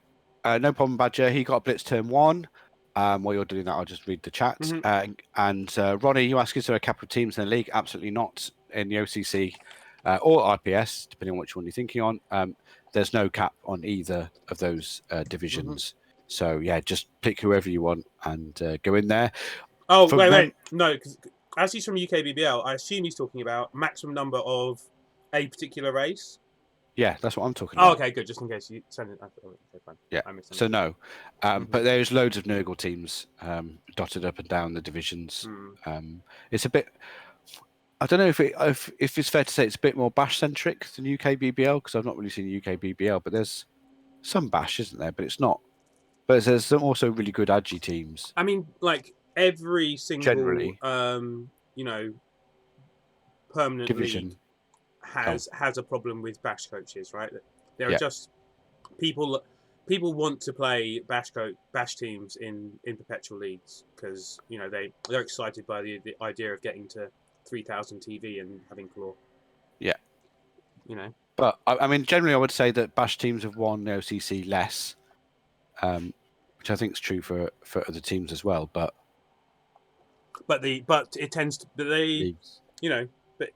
No problem, Badger. He got blitz turn 1. While you're doing that, I'll just read the chat. And Ronnie, you ask, is there a cap of teams in the league? Absolutely not. In the OCC or RPS, depending on which one you're thinking on, there's no cap on either of those divisions. So, yeah, just pick whoever you want and go in there. Oh, wait. No, because as he's from UKBBL, I assume he's talking about maximum number of a particular race. Yeah, that's what I'm talking about. Oh, okay, good. Just in case you send it. Okay, fine. Yeah. So no, but there's loads of Nurgle teams dotted up and down the divisions. It's a bit. I don't know if it's fair to say it's a bit more Bash centric than UKBBL, because I've not really seen UKBBL, but there's some Bash, isn't there? But it's not. But there's some also really good Agi teams. I mean, like every single generally, permanent division league has a problem with bash coaches, right? There are Yeah. just people want to play bash teams in perpetual leagues because they're excited by the idea of getting to 3,000 TV and having claw. Yeah. But I mean, generally, I would say that bash teams have won the OCC less, which I think is true for other teams as well. But it tends to leagues. but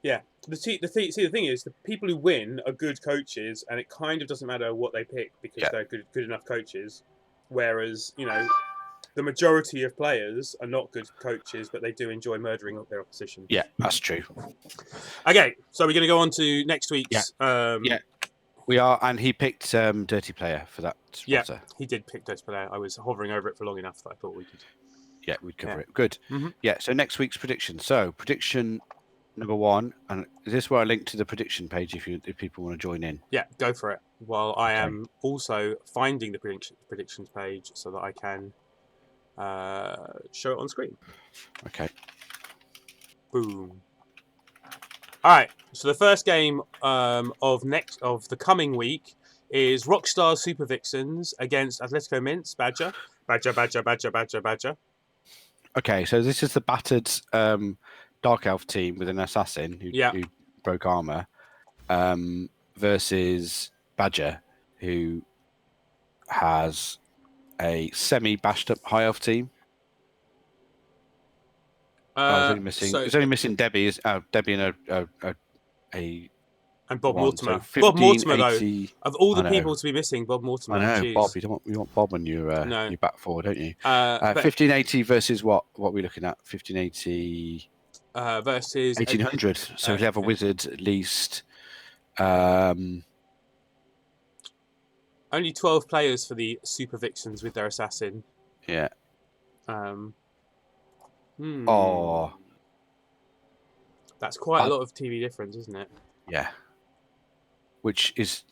yeah. The thing is, the people who win are good coaches, and it kind of doesn't matter what they pick because they're good enough coaches. Whereas the majority of players are not good coaches, but they do enjoy murdering their opposition. Yeah, that's true. Okay, so we're going to go on to next week's. Yeah, we are, and he picked Dirty Player for that spotter. Yeah, he did pick Dirty Player. I was hovering over it for long enough that I thought we could. Yeah, we'd cover it. Good. Yeah, so next week's prediction. So prediction number 1, and is this where I link to the prediction page if people want to join in? Yeah, go for it. While I am also finding the predictions page so that I can show it on screen. Okay. Boom. All right. So the first game of the coming week is Rockstar Super Vixens against Atletico Minsk Badger. Badger. Okay, so this is the battered Dark Elf team with an assassin who broke armor versus Badger, who has a semi-bashed up high elf team. It's only missing Debbie. Debbie and and Bob Mortimer. So Bob Mortimer, though, of all the people to be missing, Bob Mortimer. I know, geez. Bob. You want Bob when you back forward, don't you? 1580 versus what are we looking at? 1580 versus 1800. So he'll have a wizard at least. Only 12 players for the Super Vixens with their assassin. Yeah. Oh. That's quite a lot of TV difference, isn't it? Yeah. Which is,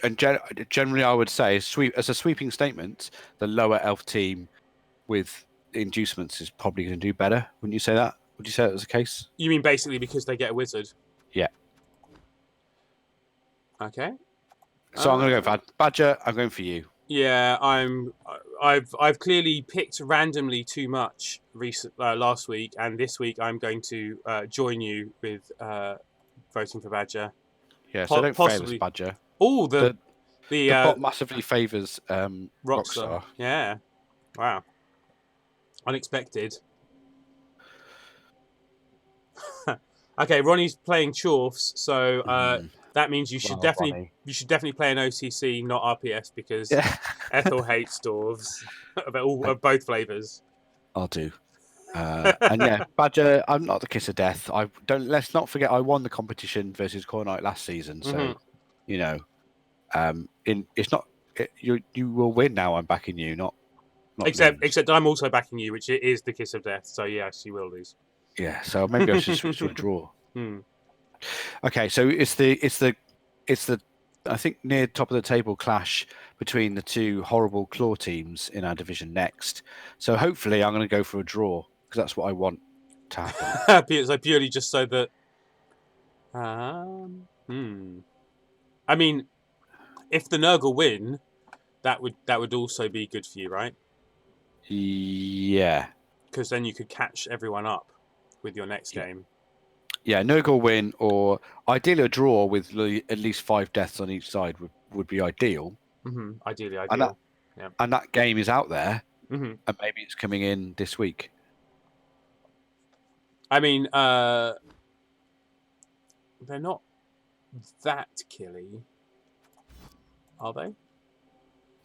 and generally I would say, as a sweeping statement, the lower elf team with inducements is probably going to do better. Wouldn't you say that? Would you say that was the case? You mean basically because they get a wizard? Yeah. Okay. So I'm going to go for Badger. I'm going for you. Yeah, I've clearly picked randomly too much last week, and this week I'm going to join you with voting for Badger. Yeah, so don't fail us, Badger. Oh, the bot massively favours Rockstar. Yeah. Wow. Unexpected. Okay, Ronnie's playing Chorfs, so that means you should definitely play an OCC, not RPS, because Ethel hates dwarves of both flavours. I'll do. And yeah, Badger, I'm not the kiss of death. Let's not forget I won the competition versus Core Knight last season, so it's not you will win now. I'm backing you, not except I'm also backing you, which is the kiss of death. So yes, you will lose. Yeah, so maybe I should switch to a draw. Okay, so it's the I think near top of the table clash between the two horrible claw teams in our division next. So hopefully I'm going to go for a draw because that's what I want to happen. So purely just so that. I mean, if the Nurgle win, that would also be good for you, right? Yeah. Because then you could catch everyone up with your next game. Yeah, Nurgle win, or ideally a draw with at least 5 deaths on each side would be ideal. Ideally. And that game is out there, and maybe it's coming in this week. I mean, they're not that killy, are they?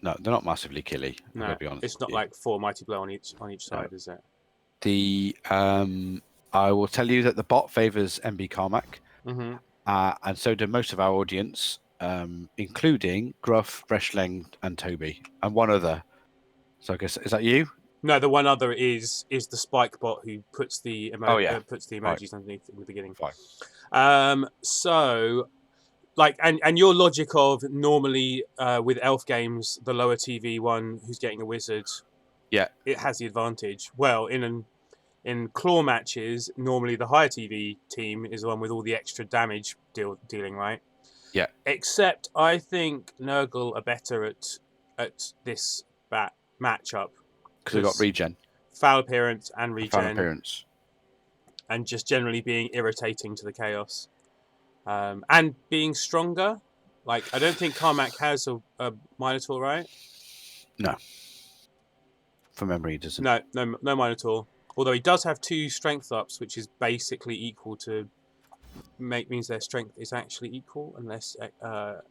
No, they're not massively killy. No, I'll be honest. It's not like 4 mighty blow on each side, is it? I will tell you that the bot favours MB Carmack, and so do most of our audience, including Gruff, Breschling, and Toby, and one other. So I guess is that you? No, the one other is the Spike bot who puts the emojis underneath in the beginning. Fine. So, like, and your logic of normally with elf games, the lower TV one who's getting a wizard, it has the advantage. Well, in claw matches, normally the higher TV team is the one with all the extra damage dealing, right? Yeah. Except I think Nurgle are better at this matchup Because they got regen. Foul appearance and regen. Foul appearance. And just generally being irritating to the chaos. And being stronger. Like, I don't think Carmack has a Minotaur, right? No. From memory, he doesn't. No Minotaur. Although he does have 2 strength ups, which is basically equal to... means their strength is actually equal, unless the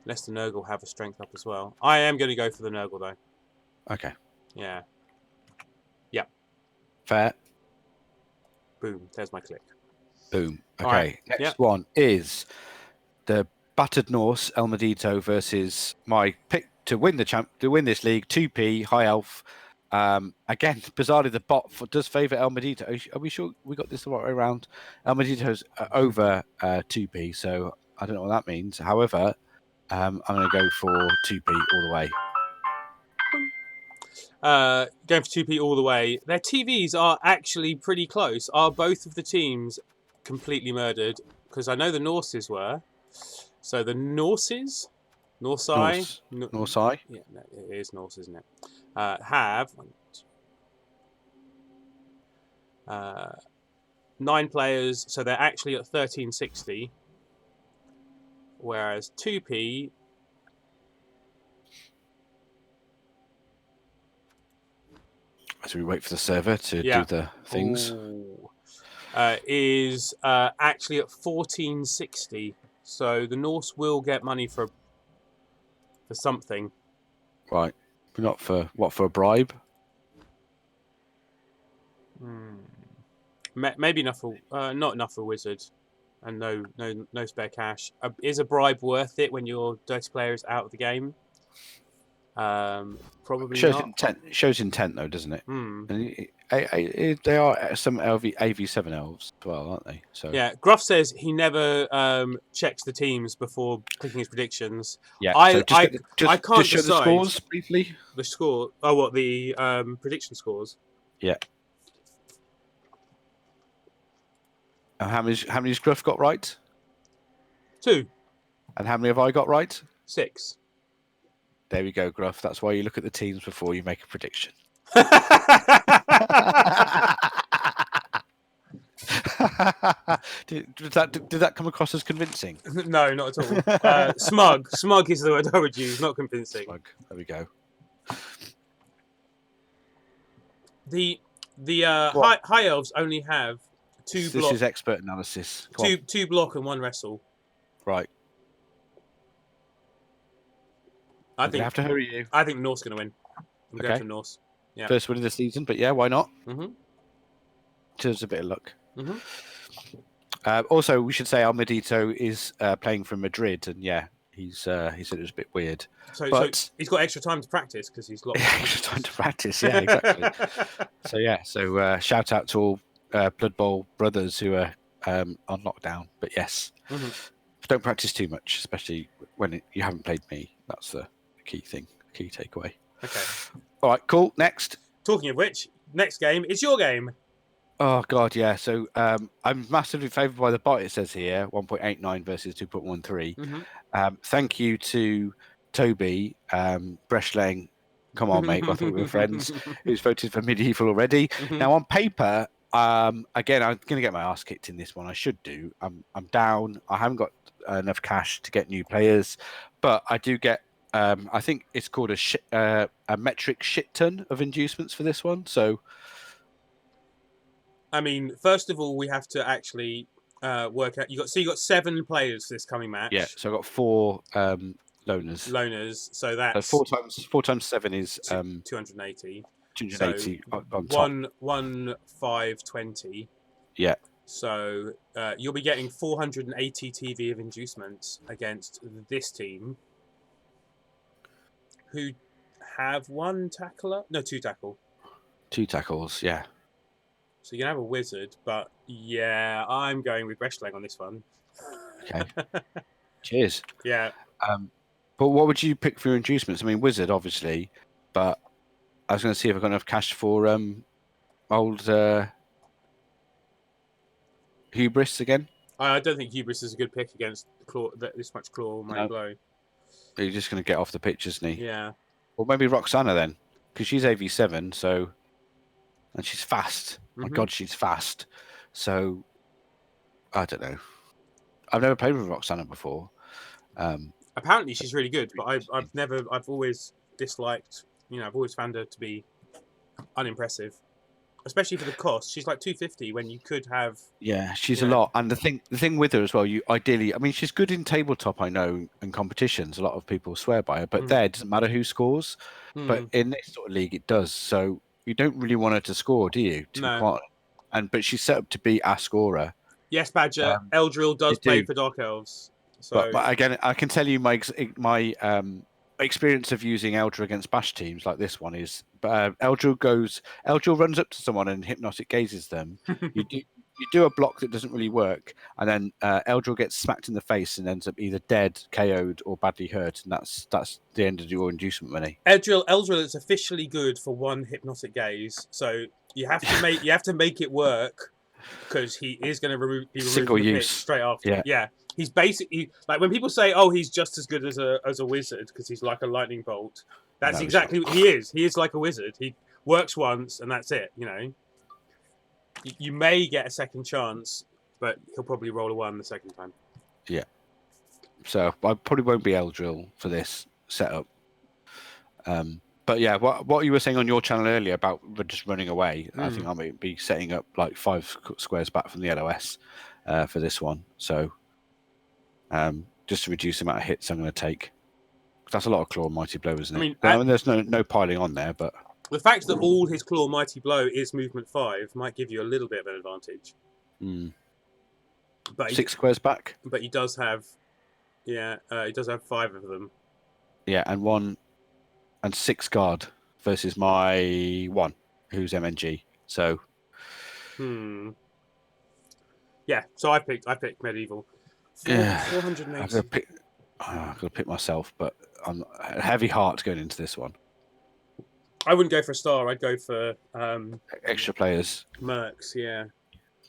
Nurgle have a strength up as well. I am going to go for the Nurgle, though. Okay. Yeah. Fair. Boom. There's my click. Boom. Okay. Right. Next one is the Battered Norse El Medito versus my pick to win this league, 2P High Elf. Again, bizarrely, the bot does favour El Medito. Are we sure we got this the right way around? El Medito's over 2P, so I don't know what that means. However, I'm going to go for 2P all the way. Going for 2P all the way. Their TVs are actually pretty close. Are both of the teams completely murdered? Because I know the Norses were. So the Norses? Norsai? Norsai? Yeah, no, it is Norse, isn't it? Have 9 players, so they're actually at 1360. Whereas 2P... So we wait for the server to do the things. Is actually at 1460. So the Norse will get money for something. Right. Not for what? For a bribe? Maybe enough for not enough for Wizard, and no spare cash. Is a bribe worth it when your dirty player is out of the game? Probably shows not. Intent. It shows intent though, doesn't it? And they are some AV7 elves as well, aren't they? So yeah, Gruff says he never checks the teams before clicking his predictions. Yeah, I can't just show decide the scores briefly. The score? Oh, what the prediction scores? Yeah. How many's Gruff got right? 2. And how many have I got right? 6. There we go, Gruff. That's why you look at the teams before you make a prediction. Did that come across as convincing? No, not at all. Smug is the word I would use, not convincing. Smug. There we go. The high elves only have 2 block. This is expert analysis. Two block and 1 wrestle. Right. I think have to hurry you. I think Norse going to win. I'm going for Norse. Yeah. First win of the season, but yeah, why not? Mm-hmm. Just a bit of luck. Mm-hmm. Also, we should say El Medito is playing from Madrid, and yeah, he said it was a bit weird. So he's got extra time to practice because he's got extra time to practice. Yeah, exactly. So shout out to all Blood Bowl brothers who are on lockdown. But yes, don't practice too much, especially when you haven't played me. That's the key thing, key takeaway. Okay. All right, cool. Next. Talking of which, next game is your game. Oh God, yeah. So I'm massively favoured by the bot. It says here 1.89 versus 2.13. Thank you to Toby Breschling. Come on, mate. I thought we were friends. Who's voted for medieval already? Now on paper, again, I'm going to get my ass kicked in this one. I should do. I'm down. I haven't got enough cash to get new players, but I do get. I think it's called a metric shit ton of inducements for this one. So. I mean, first of all, we have to actually work out. You got 7 players for this coming match. Yeah, so I got 4 loners. So that's 4 times 7 is 280. 280 so on top. 520. Yeah. So you'll be getting 480 TV of inducements against this team, who have 1 tackler. No, 2 tackle. 2 tackles. Yeah. So you can have a wizard, but yeah, I'm going with Breschling on this one. Okay. Cheers. Yeah. But what would you pick for your inducements? I mean, wizard, obviously, but I was going to see if I've got enough cash for old Hubris again. I don't think Hubris is a good pick against claw, this much claw mighty No. blow. He's just going to get off the pitch, isn't he? Yeah. Or maybe Roxana then, because she's AV7, so and she's fast. My God, she's fast. So I don't know. I've never played with Roxana before. Apparently she's really good, but I've always disliked. I've always found her to be unimpressive, especially for the cost. She's like 250 when you could have. Yeah, she's a lot. And the thing with her as well, you ideally, I mean, she's good in tabletop, I know, and competitions. A lot of people swear by her, but there it doesn't matter who scores. But in this sort of league, it does. So you don't really want her to score, do you? No. But she's set up to be a scorer. Yes, Badger. Eldril does play for Dark Elves. So, but again, I can tell you my experience of using Eldril against bash teams like this one is Eldril runs up to someone and hypnotic gazes them. You do a block that doesn't really work, and then Eldril gets smacked in the face and ends up either dead, KO'd, or badly hurt, and that's the end of your inducement money. Eldril is officially good for one hypnotic gaze, so you have to make it work, because he is going to be removed from the pitch straight after. Yeah. He's basically like when people say, "Oh, he's just as good as a wizard because he's like a lightning bolt." That's exactly what he is. He is like a wizard. He works once and that's it. You may get a second chance, but he'll probably roll a 1 the second time. Yeah. So I probably won't be Eldril for this setup. But yeah, what you were saying on your channel earlier about just running away, I think I might be setting up like 5 squares back from the LOS for this one. So just to reduce the amount of hits I'm going to take. That's a lot of claw mighty blow, isn't it? I mean, there's no piling on there, but the fact that all his claw mighty blow is movement 5 might give you a little bit of an advantage. But 6 squares back. But he does have, he does have 5 of them. Yeah, and 6 guard versus my 1, who's MNG. So. Yeah, so I picked medieval. 480. I've got to pick myself, but I'm a heavy heart going into this one. I wouldn't go for a star. I'd go for extra players. Mercs, yeah.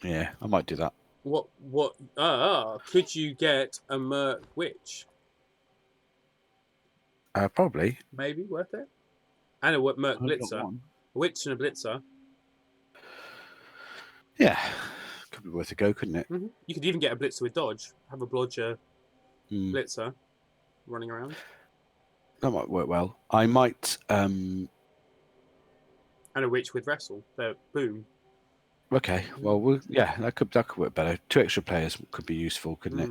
Yeah, I might do that. What? Could you get a Merc Witch? Probably. Maybe worth it. And a Merc Blitzer. A Witch and a Blitzer. Yeah, could be worth a go, couldn't it? You could even get a Blitzer with dodge. Have a Blodger Blitzer running around. That might work well. I might. And a Witch with wrestle. Boom. Okay. Well, yeah, that could work better. 2 extra players could be useful, couldn't it?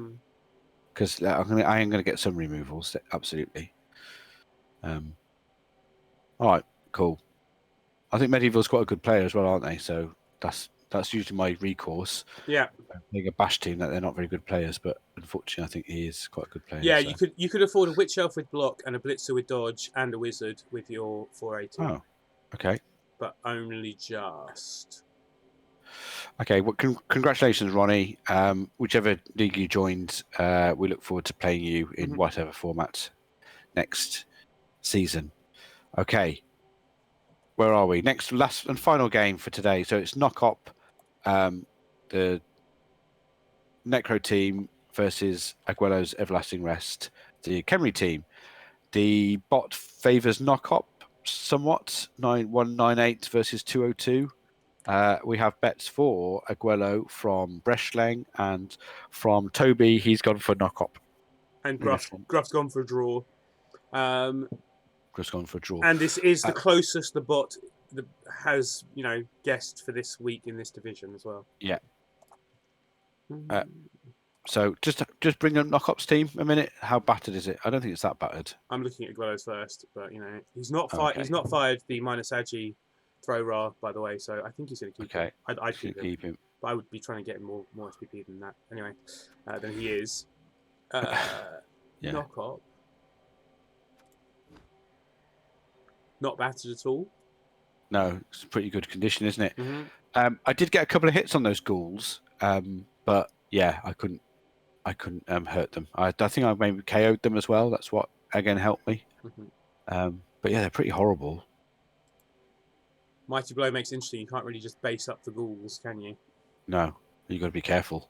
Because I am going to get some removals. Absolutely. All right. Cool. I think Medieval's quite a good player as well, aren't they? So that's usually my recourse. Yeah. Being a bash team, that they're not very good players, but unfortunately, I think he is quite a good player. Yeah, so. you could afford a Witch Elf with block and a Blitzer with dodge and a Wizard with your 480. Oh, okay. But only just. Okay, well, congratulations, Ronnie. Whichever league you joined, we look forward to playing you in whatever format next season. Okay, where are we? Last and final game for today. So it's Knock Up, the Necro team versus Aguelo's Everlasting Rest, the Khemri team. The bot favours Knock Up somewhat, 9198 versus 202. We have bets for Aguelo from Breschling, and from Toby, he's gone for Knock Up. And Gruff's gone for a draw. Gruff's gone for a draw. And this is the closest the bot has, guessed for this week in this division as well. Yeah. So just bring up Knock Up's team a minute. How battered is it? I don't think it's that battered. I'm looking at Aguelo's first, but he's not fired. He's not fired the Minasagi throw raw, by the way. So I think he's going to keep him. I'd keep him. But I would be trying to get him more SPP than that. Anyway, than he is. Knock Up. Not battered at all. No, it's a pretty good condition, isn't it? I did get a couple of hits on those ghouls, but yeah, I couldn't hurt them. I think I maybe KO'd them as well. That's what again helped me. But yeah, they're pretty horrible. Mighty Blow makes it interesting. You can't really just base up the ghouls, can you? No, you got to be careful.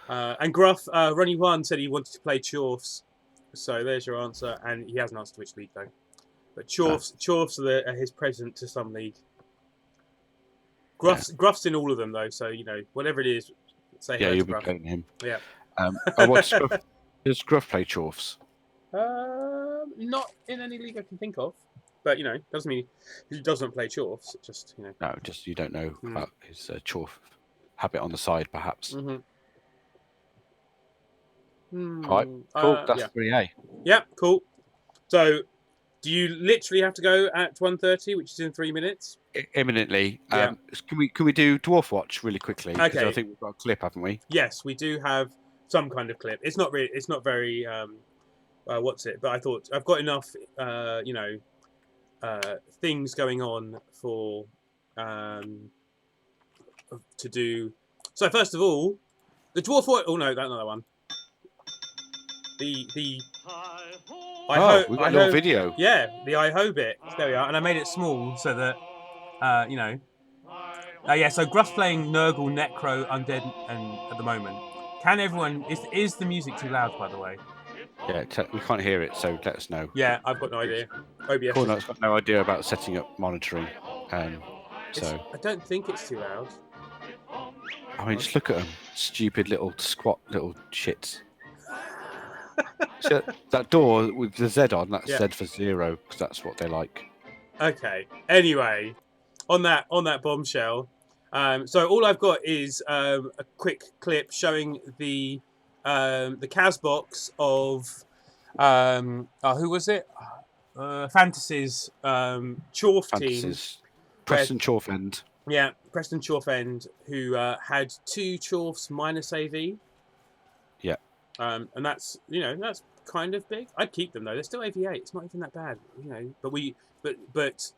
And Gruff, Ronnie One said he wanted to play Chorfs. So there's your answer. And he hasn't answered which league, though. But Chorfs are his president to some league. Gruff's in all of them, though. So, you know, whatever it is, say hello you'll to Gruff. be playing him. Yeah. Does Gruff play Chorfs? Not in any league I can think of. But, you know, doesn't mean he doesn't play Chorfs. It just, you know. No, just you don't know about his Chorf habit on the side, perhaps. Right, cool. That's 3A. Yeah, cool. So, do you literally have to go at 1:30, which is in 3 minutes? Imminently. Yeah. Can we do Dwarf Watch really quickly? Okay. Because I think we've got a clip, haven't we? Yes, we do have some kind of clip. It's not really. It's not very. What's it? But I thought I've got enough. You know, things going on for to do. So first of all, the Dwarf Watch. Oh no, that's another one. The we've got a little video. Yeah, the I-ho bit. There we are. And I made it small so that, you know. Yeah, so Gruff's playing Nurgle, Necro, Undead and at the moment. Can everyone... Is the music too loud, by the way? Yeah, we can't hear it, so let us know. Yeah, I've got no idea. OBS. Cornut's got no idea about setting up monitoring. So I don't think it's too loud. I mean, just look at them. Stupid little squat little shits. So that door with the Z on, that's Z for 0, because that's what they like. Okay. Anyway, on that bombshell, so all I've got is a quick clip showing the Cas box of who was it? Fantasy's Chorf team. Preston Chorfend. Yeah, Preston Chorfend, who had 2 Chorfs minus AV. Yeah. And that's, you know, that's kind of big. I'd keep them though. They're still AV8. It's not even that bad, you know. But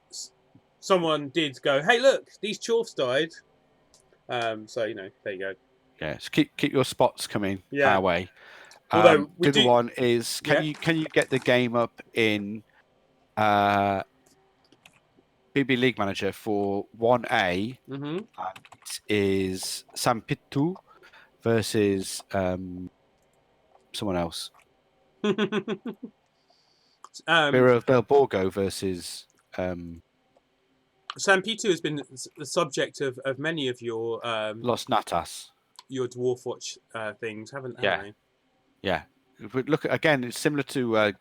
someone did go, hey, look, these Chorfs died. So you know, there you go. Yeah, so keep your spots coming our way. Although the other one is, can you get the game up in BB League Manager for 1A? Mm-hmm. And it is Sampitu versus someone else. Belborgo versus Sampitu has been the subject of many of your Los Natas, your Dwarf Watch things, haven't they? Yeah. But look, again, it's similar to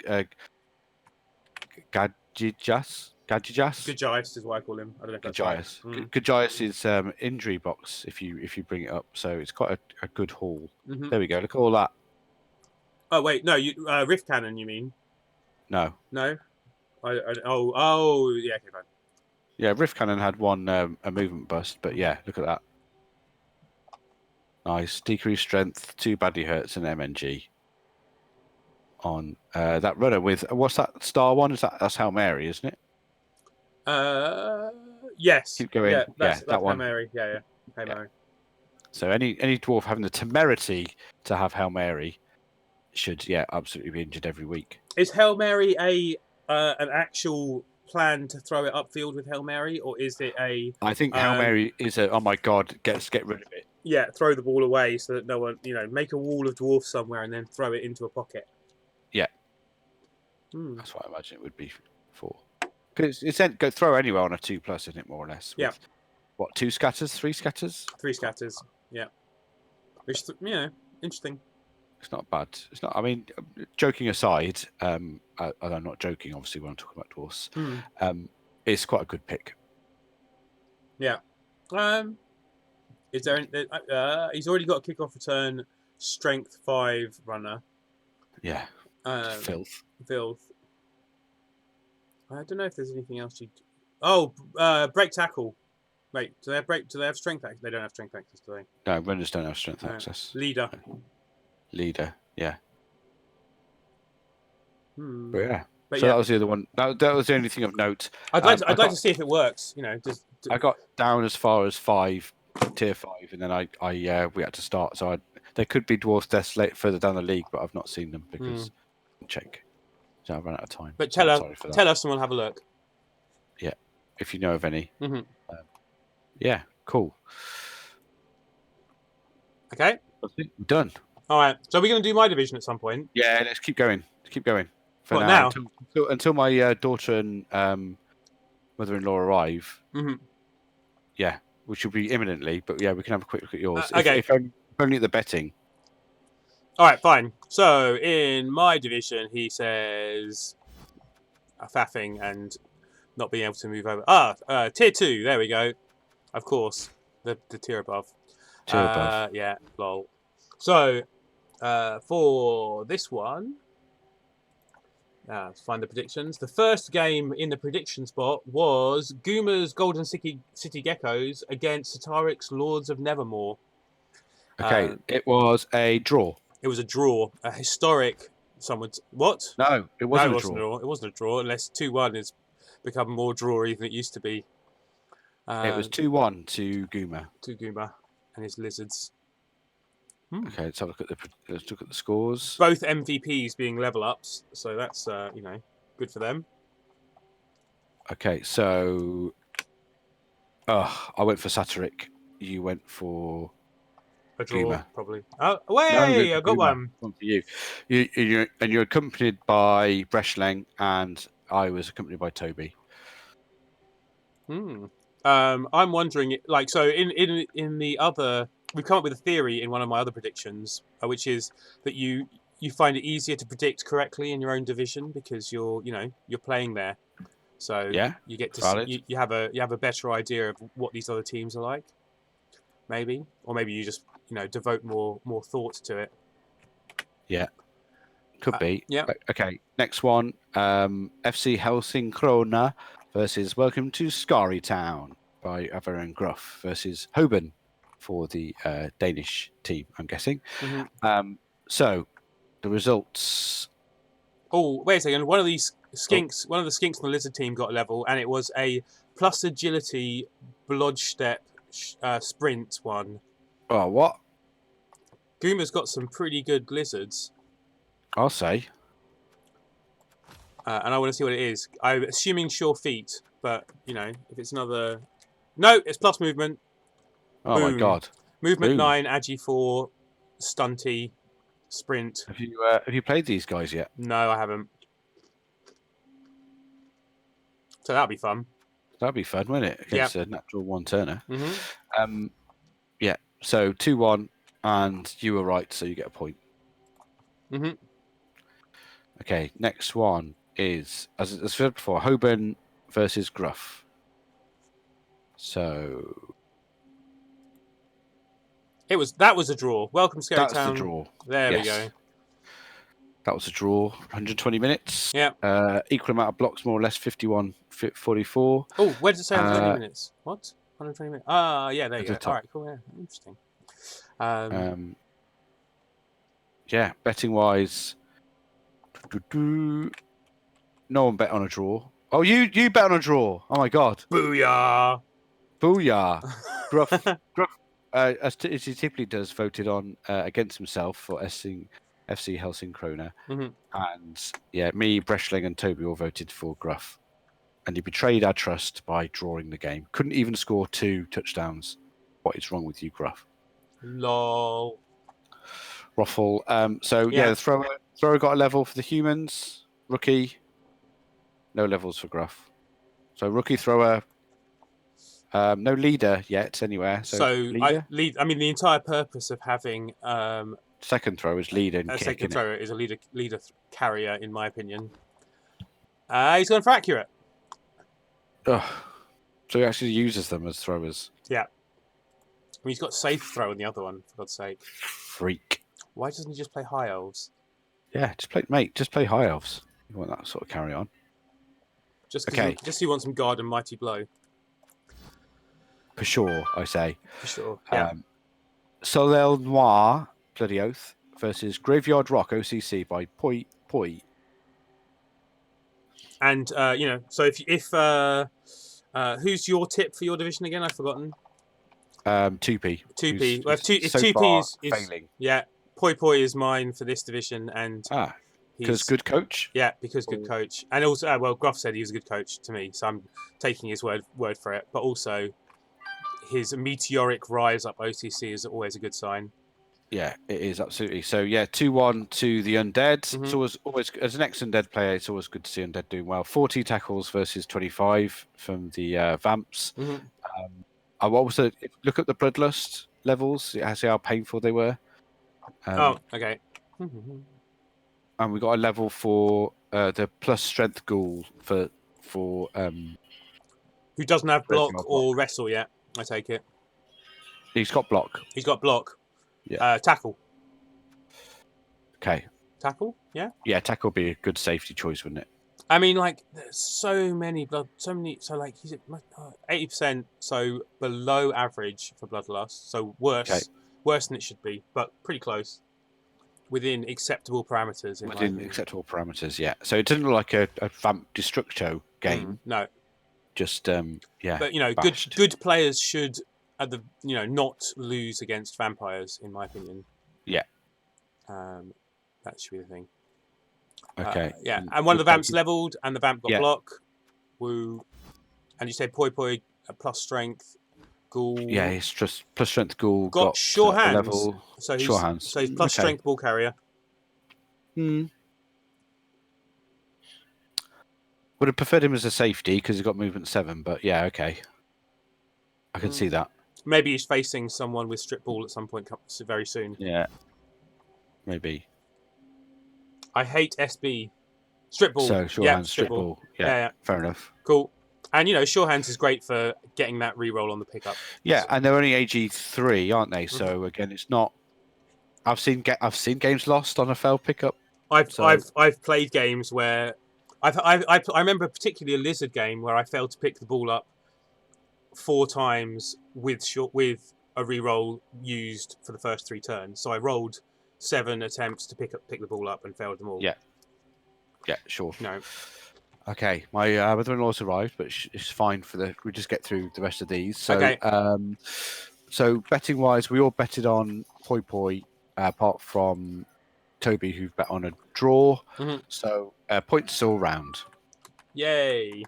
Gadjijas. Gadjijas is what I call him. I don't know if that's Gadjijas. Right. Gadjijas is injury box if you bring it up, so it's quite a good haul. Mm-hmm. There we go. Look at all that. Oh wait, no, you Rift Cannon, you mean? No. Yeah, okay, fine. Yeah, Rift Cannon had one a movement bust, but yeah, look at that. Nice. Decreased strength, 2 badly hurts, and MNG. On that runner with what's that star one? That's Hail Mary, isn't it? Yes. Keep going. Yeah, that's that one. Hail Mary. Yeah. Hail Mary. So any dwarf having the temerity to have Hail Mary should absolutely be injured every week. Is Hail Mary an actual plan to throw it upfield with Hail Mary, or is it a? I think Hail Mary is a. Oh my God! Get rid of it. Yeah, throw the ball away so that no one, make a wall of dwarfs somewhere and then throw it into a pocket. Yeah, that's what I imagine it would be for. Because it's go throw anywhere on a 2+, isn't it, more or less? Yeah. What, 2 scatters, 3 scatters? 3 scatters. Yeah. Which interesting. It's not bad. It's not. I mean, joking aside, I'm not joking. Obviously, when I'm talking about dwarfs, it's quite a good pick. Yeah. Is there? He's already got a kickoff return, strength 5 runner. Yeah. Filth. I don't know if there's anything else you. Break tackle. Wait, do they have strength access? They don't have strength access, do they? No, runners don't have strength access. Leader, yeah. But so that was the other one. That was the only thing of note. I'd like to see if it works. I got down as far as 5, tier 5, and then we had to start. So there could be dwarfs deaths further down the league, but I've not seen them because check. So I ran out of time. But tell us and we'll have a look. Yeah. if you know of any. Mhm. Yeah, cool. Okay. That's it. We're done. All right. So we're going to do my division at some point. Yeah, let's keep going. Let's keep going for What now now? until my daughter and mother-in-law arrive. Hmm. Yeah, which will be imminently. But yeah, we can have a quick look at yours. Okay. If only at the betting. All right, fine. So in my division, he says faffing and not being able to move over. Tier 2. There we go. Of course, the tier above. Tier above. Yeah, lol. So for this one, let's find the predictions. The first game in the prediction spot was Guma's Golden City Geckos against Sataric's Lords of Nevermore. Okay, it was a draw. It was a draw, a historic. What? No, it wasn't a draw. It wasn't a draw unless 2-1 has become more drawy than it used to be. It was 2-1 to Guma. To Guma and his lizards. Okay, let's look at the scores. Both MVPs being level ups, so that's good for them. Okay, so I went for Satiric. You went for a draw, Guma. Probably. Oh, way! I got one. One for you. You're accompanied by Breshleng, and I was accompanied by Toby. I'm wondering, like, so in the other, we've come up with a theory in one of my other predictions, which is that you find it easier to predict correctly in your own division because you're playing there, so Yeah, you get to you have a better idea of what these other teams are like, maybe, or maybe you just devote more thought to it. Yeah, could be. Yeah. Okay, next one. FC Helsingkrona versus Welcome to Scary Town by Aver and Gruff versus Hoban for the Danish team, I'm guessing. Mm-hmm. So the results. Oh, wait a second. One of these skinks, one of the skinks on the lizard team got a level, and it was a plus agility blodstep sprint one. Oh, what? Guma's got some pretty good lizards. I'll say. And I want to see what it is. I'm assuming sure feet, but if it's another, no, it's plus movement. Oh Boom. My god! Movement 9, agi 4, stunty, sprint. Have you played these guys yet? No, I haven't. So that'll be fun. That'd be fun, wouldn't it? Against a natural one turner. Mm-hmm. Yeah. So 2-1, and you were right, so you get a point. Mm-hmm. Okay. Next one is, as I said before, Hoban versus Gruff. So that was a draw. Welcome, Scary Town. That's the draw. There we go. That was a draw. 120 minutes. Yeah. Equal amount of blocks, more or less. 51, 44. Oh, where does it say 120 minutes? What? 120 minutes? Yeah, there you go. All right, cool. Yeah, interesting. Yeah, betting wise, no one bet on a draw. Oh, you bet on a draw. Oh my god. Booyah! Gruff, as he typically does, voted on against himself for FC Helsingkrona. Mm-hmm. And yeah, me, Breshleng, and Toby all voted for Gruff. And he betrayed our trust by drawing the game. Couldn't even score 2 touchdowns. What is wrong with you, Gruff? Lol. Ruffle. The thrower got a level for the humans. Rookie, no levels for Gruff. So rookie thrower, no leader yet anywhere. Leader? I mean, the entire purpose of having second thrower is leader and kick. Second thrower is a leader carrier, in my opinion. He's going for accurate. So he actually uses them as throwers. Yeah. I mean, he's got safe throw in the other one, for God's sake. Freak. Why doesn't he just play high elves? Yeah, just play high elves. You want that sort of carry on. Just he wants some guard and mighty blow. For sure, I say. For sure, yeah. Soleil Noir, bloody oath, versus Graveyard Rock OCC by Poi. And so if who's your tip for your division again? I've forgotten. 2P. 2P. Well, if 2P is failing. Yeah, Poi is mine for this division, and Because good coach. Yeah, because good coach, and also well, Gruff said he was a good coach to me, so I'm taking his word for it. But also, his meteoric rise up OCC is always a good sign. Yeah, it is absolutely. So yeah, 2-1 to the Undead. Mhm. It's always as an ex-Undead player, it's always good to see Undead doing well. 40 tackles versus 25 from the Vamps. Mhm. What was the look at the Bloodlust levels? See how painful they were. Oh, okay. And we got a level for the plus strength ghoul for Who doesn't have block block. or wrestle yet? I take it. He's got block. He's got block. Yeah. Tackle. Okay. Tackle. Yeah. Yeah, tackle would be a good safety choice, wouldn't it? I mean, like, there's so like he's at 80%, so below average for Bloodlust, so worse than it should be, but pretty close, within acceptable parameters. Within acceptable parameters, yeah. So it doesn't look like a Vamp Destructo game. No, just yeah. But good players should not lose against vampires, in my opinion. Yeah. That should be the thing. Okay. Yeah, and one of the vamps leveled, and the vamp got block. Woo. And you said Poi plus strength. Ghoul. Yeah, he's just plus strength ghoul. Got sure hands. Level. So he's, sure hands. So he's plus strength ball carrier. Would have preferred him as a safety because he got movement 7, but yeah, okay. I can see that. Maybe he's facing someone with strip ball at some point very soon. Yeah. Maybe. I hate SB. Strip ball. So, sure hands, strip ball. Yeah, fair enough. Cool. And, sure hands is great for getting that reroll on the pickup. Yeah, and they're only AG3, aren't they? So, again, it's not... I've seen games lost on a failed pickup. I've played games where... I remember particularly a Lizard game where I failed to pick the ball up 4 times with a reroll used for the first 3 turns. So I rolled 7 attempts to pick the ball up and failed them all. Yeah. Yeah, sure. No. Okay, my mother-in-law's arrived, but it's fine we just get through the rest of these. So, okay. So betting-wise, we all betted on Poi, apart from Toby, who bet on a draw. So points all round. Yay!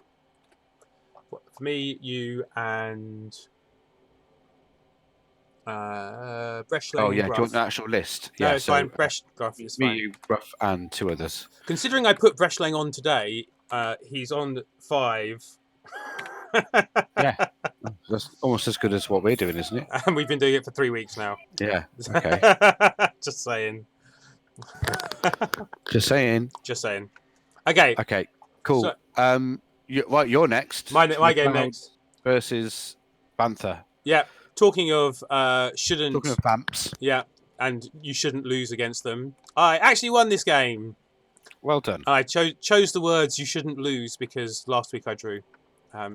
For me, you and Bresling. Oh yeah, Gruff. do you want the actual list? No, yeah, it's fine. Gruff is fine. Me, you, Gruff, and 2 others. Considering I put Bresling on today, he's on 5. Yeah, that's almost as good as what we're doing, isn't it? And we've been doing it for 3 weeks now. Yeah. Okay. Just saying. Just saying. Just saying. Okay. Okay. Cool. So, you're next. My game next. Versus Bantha. Yeah. Talking of shouldn't. Talking of vamps. Yeah, and you shouldn't lose against them. I actually won this game. Well done. I chose the words "you shouldn't lose" because last week I drew.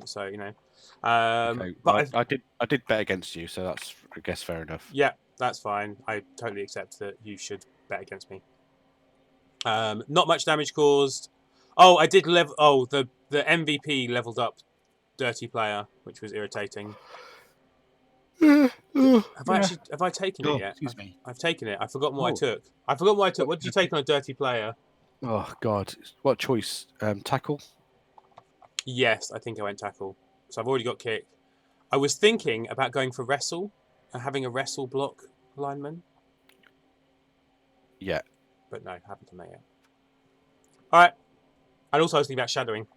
So okay. But I did bet against you, so that's, I guess, fair enough. Yeah, that's fine. I totally accept that you should bet against me. Not much damage caused. Oh, I did level. Oh, the MVP leveled up Dirty Player, which was irritating. Have I taken it yet? Excuse me. I've taken it. I've forgotten what I took. What did you take on a Dirty Player? Oh God, what choice? Tackle? Yes, I think I went tackle. So I've already got kick. I was thinking about going for wrestle and having a wrestle block lineman. Yeah. But no, haven't done that yet. All right. And also I was thinking about shadowing.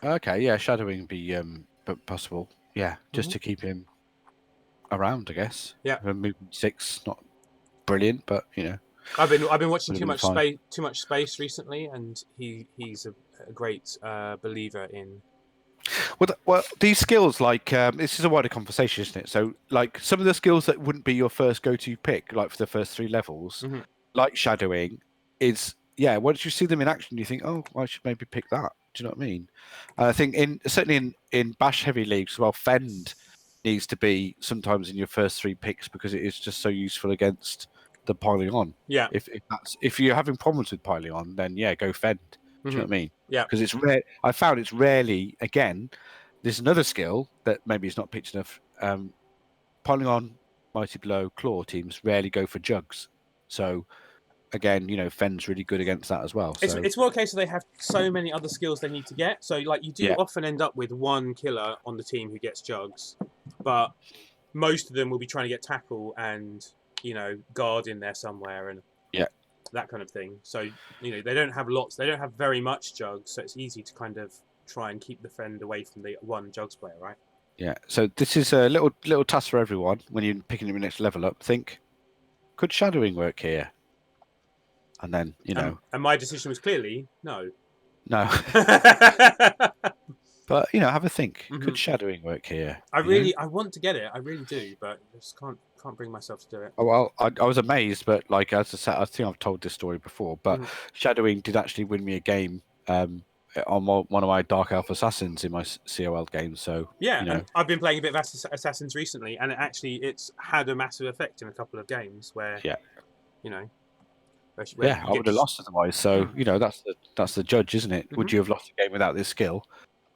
Okay, yeah, shadowing would be possible. Yeah, just to keep him around, I guess. Yeah. Movement 6, not brilliant, but I've been watching too much space recently, and he's a great believer in. Well, these skills, like this is a wider conversation, isn't it? So, like some of the skills that wouldn't be your first go-to pick, like for the first 3 levels, like shadowing, is once you see them in action, you think, oh, I should maybe pick that. Do you know what I mean? I think certainly in bash heavy leagues, well, fend needs to be sometimes in your first 3 picks because it is just so useful against the piling on. Yeah. If you're having problems with piling on, then go fend. Do you know what I mean? Yeah. Because it's rare. I found it's rarely. Again, there's another skill that maybe is not picked enough. Piling on, mighty blow, claw teams rarely go for jugs. So again, Fenn's really good against that as well. So It's more a case of they have so many other skills they need to get. So like you do often end up with one killer on the team who gets jugs, but most of them will be trying to get tackle and guard in there somewhere and that kind of thing. So they don't have lots. They don't have very much jugs, so it's easy to kind of try and keep the friend away from the one jugs player, right? Yeah. So this is a little task for everyone when you're picking your next level up. Think, could shadowing work here? And then and my decision was clearly no. No. But have a think. Could shadowing work here? I want to get it. I really do, but I just can't bring myself to do it. Oh, well, I was amazed, but like as I said, I think I've told this story before. But shadowing did actually win me a game on one of my Dark Elf Assassins in my COL game. So and I've been playing a bit of Assassins recently, and it's had a massive effect in a couple of games where I would have lost otherwise. So that's the judge, isn't it? Would you have lost the game without this skill?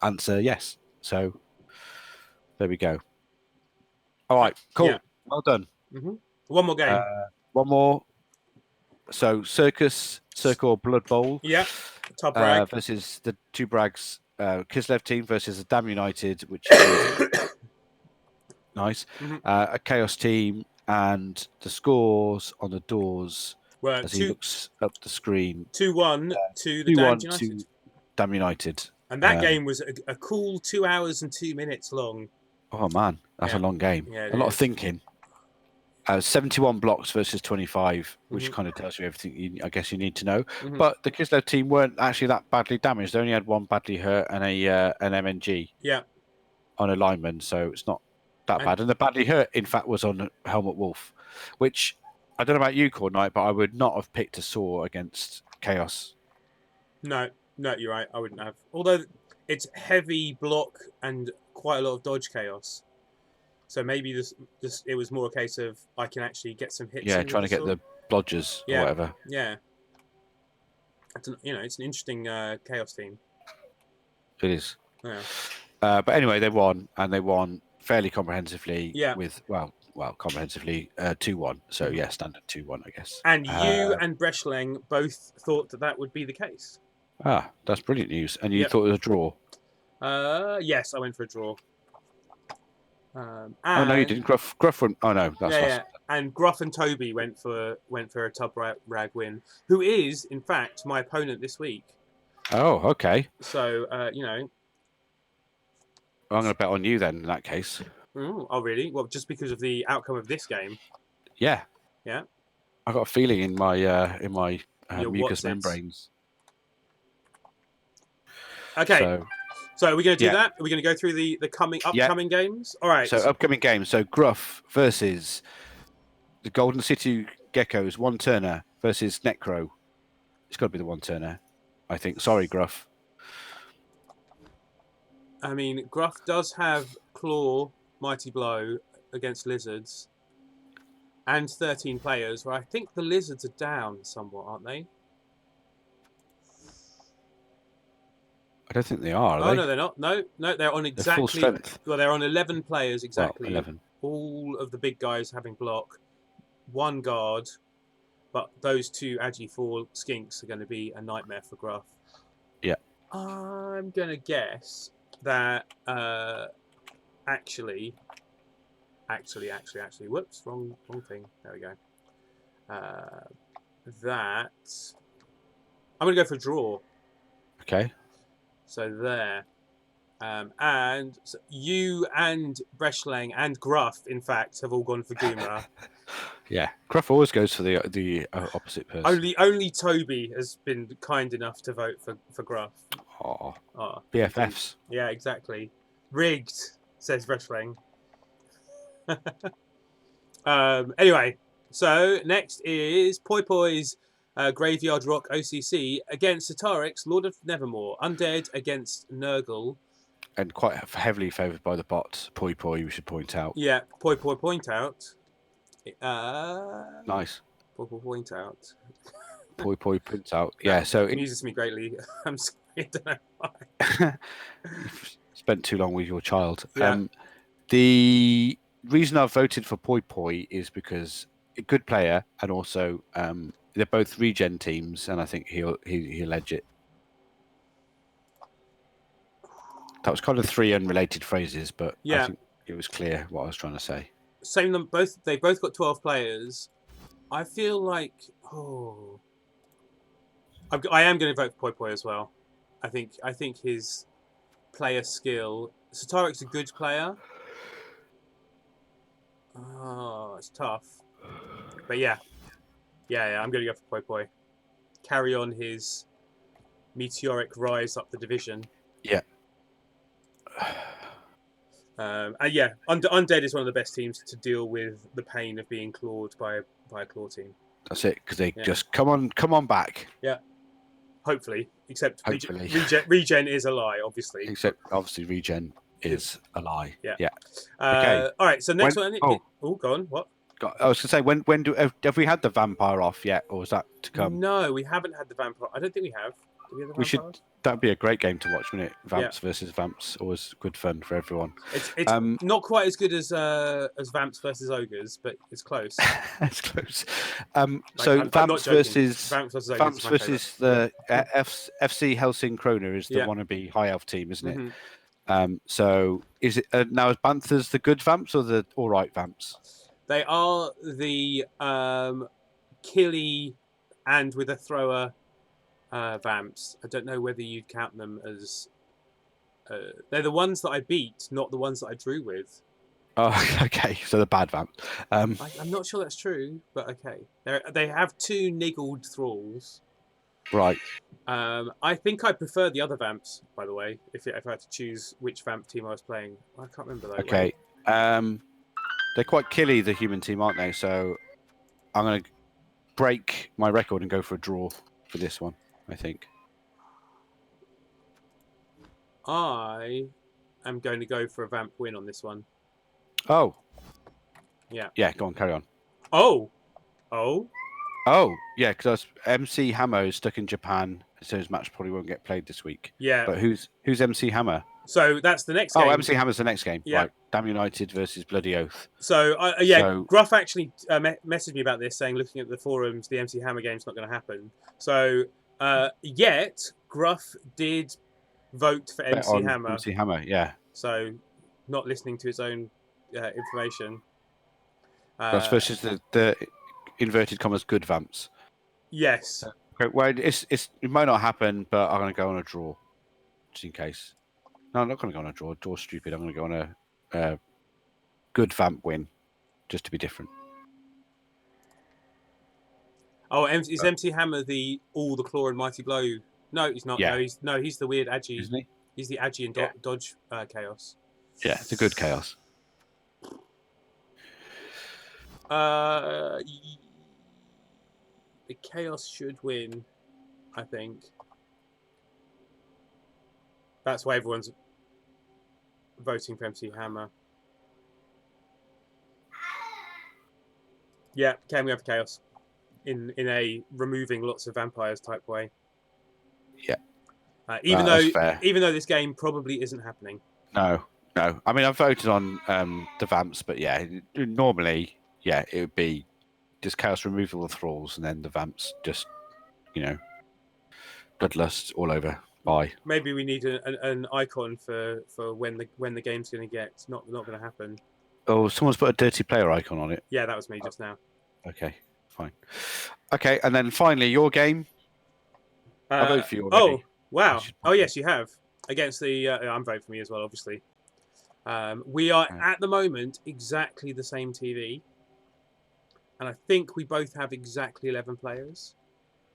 Answer yes. So there we go. All right, cool. Yeah. Well done. One more game. One more. So Circle Blood Bowl. Yeah. Top Brag versus the two Brags. Kislev team versus the Damn United, which is nice. A Chaos team, and the scores on the doors as he looks up the screen. 2-1 to the Damn United. To Damn United. And that game was a cool 2 hours and 2 minutes long. Oh man, that's a long game. Yeah, a lot of thinking. 71 blocks versus 25, which kind of tells you everything I guess you need to know. But the Kislev team weren't actually that badly damaged. They only had one badly hurt and an MNG on a lineman, so it's not that bad. And the badly hurt, in fact, was on Helmut Wolf, which I don't know about you, Cord Knight, but I would not have picked a saw against Chaos. No, you're right. I wouldn't have. Although it's heavy block and quite a lot of dodge Chaos. So maybe it was more a case of I can actually get some hits. Yeah, trying to get the blodgers or whatever. Yeah. It's an interesting Chaos team. It is. Yeah. But anyway, they won, and they won fairly comprehensively. Yeah. With comprehensively 2-1. So standard 2-1, I guess. And you and Breschling both thought that would be the case. Ah, that's brilliant news. And you thought it was a draw? Yes, I went for a draw. Oh no, you didn't. Gruff went. Oh no, that's And Gruff and Toby went for a Tub Rag win, who is in fact my opponent this week. Oh, okay. So I'm going to bet on you then. In that case. Oh really? Well, just because of the outcome of this game. Yeah. Yeah. I got a feeling in my mucous membranes. Okay. So are we going to do that? Are we going to go through the upcoming games? All right. So upcoming games. So Gruff versus the Golden City Geckos, one turner versus Necro. It's got to be the one turner, I think. Sorry, Gruff. I mean, Gruff does have Claw, Mighty Blow against Lizards, and 13 players. Where I think the Lizards are down somewhat, aren't they? I don't think they are. Oh, no, they're not. No, they're on exactly. They're full strength. Well, they're on 11 players exactly. Well, 11. All of the big guys having block, one guard, but those two Agi 4 skinks are going to be a nightmare for Gruff. Yeah. I'm going to guess that actually. Whoops, wrong thing. There we go. That I'm going to go for a draw. Okay. So there. And so you and Breschling and Gruff, in fact, have all gone for Guma. Yeah, Gruff always goes for the opposite person. Only Toby has been kind enough to vote for Gruff. Oh, BFFs. Yeah, exactly. Rigged, says Breschling. Anyway, so next is Poi Poi's Graveyard Rock OCC against Satarix, Lord of Nevermore. Undead against Nurgle. And quite heavily favoured by the bot, Poi Poi, we should point out. Yeah, Poi Poi point out. Nice. Poi Poi point out. Poi Poi point out. Yeah, so... It amuses me greatly. I'm sorry, I don't know why. You've spent too long with your child. Yeah. The reason I've voted for Poi Poi is because a good player and also they're both regen teams, and I think he'll edge it. That was kind of 3 unrelated phrases, but I think it was clear what I was trying to say. Same them both. They both got 12 players. I feel like I am going to vote for Poi Poi as well. I think his player skill. Satarek's a good player. Oh, it's tough. But yeah. I'm going to go for Poi Poi. Carry on his meteoric rise up the division. Yeah. Undead is one of the best teams to deal with the pain of being clawed by a claw team. That's it, because they just come on back. Yeah. Hopefully, except Hopefully. Regen is a lie, obviously. Except obviously regen is a lie. Yeah. Okay. All right. So next one. Go on. What? I was going to say, have we had the vampire off yet, or is that to come? No, we haven't had the vampire. I don't think we have. Do we have the vampire? That'd be a great game to watch, wouldn't it? Vamps versus Vamps, always good fun for everyone. It's not quite as good as Vamps versus Ogres, but it's close. It's close. So Vamps versus the FC Helsing Krona is the wannabe high elf team, isn't it? Mm-hmm. So is it now? Is Banthers the good Vamps or the all right Vamps? They are the killy and with a thrower Vamps. I don't know whether you'd count them as. They're the ones that I beat, not the ones that I drew with. Oh, okay. So the bad Vamps. I'm not sure that's true, but okay. They have 2 niggled thralls. Right. I think I prefer the other Vamps, by the way, if I had to choose which Vamp team I was playing. I can't remember though. Okay. They're quite killy, the human team, aren't they? So I'm going to break my record and go for a draw for this one, I think. I am going to go for a Vamp win on this one. Oh. Yeah. Yeah, go on, carry on. Oh, yeah, because MC Hammer is stuck in Japan, so his match probably won't get played this week. Yeah. But who's MC Hammer? So that's the next game. Oh, MC Hammer's the next game. Yeah. Right. Damn United versus Bloody Oath. So, Gruff actually messaged me about this, saying, looking at the forums, the MC Hammer game's not going to happen. So, yet, Gruff did vote for MC Hammer. MC Hammer, yeah. So, not listening to his own information. That's versus the inverted commas good Vamps. Yes. Okay, well, it might not happen, but I'm going to go on a draw, just in case. No, I'm not going to go on a draw. Draw's stupid. I'm going to go on a good Vamp win, just to be different. Oh, is MC Hammer the all the claw and mighty blow? No, he's not. Yeah. No, he's the weird Agi. Isn't he? He's the Agi and Dodge Chaos. Yeah, it's a good Chaos. The Chaos should win, I think. That's why everyone's voting for MC Hammer. Yeah, can we have Chaos in a removing lots of vampires type way? Yeah. Even though this game probably isn't happening. No. I mean, I've voted on the Vamps, but yeah, normally, it would be just Chaos removal of thralls, and then the Vamps just, bloodlust all over. Bye. Maybe we need an icon for when the game's going to get not going to happen. Oh, someone's put a dirty player icon on it. Yeah, that was me just now. Okay, fine. Okay, and then finally your game. I voted for you already. Oh, wow. Oh, yes, you have. Against the... I'm voting for me as well, obviously. We are, at the moment, exactly the same TV. And I think we both have exactly 11 players.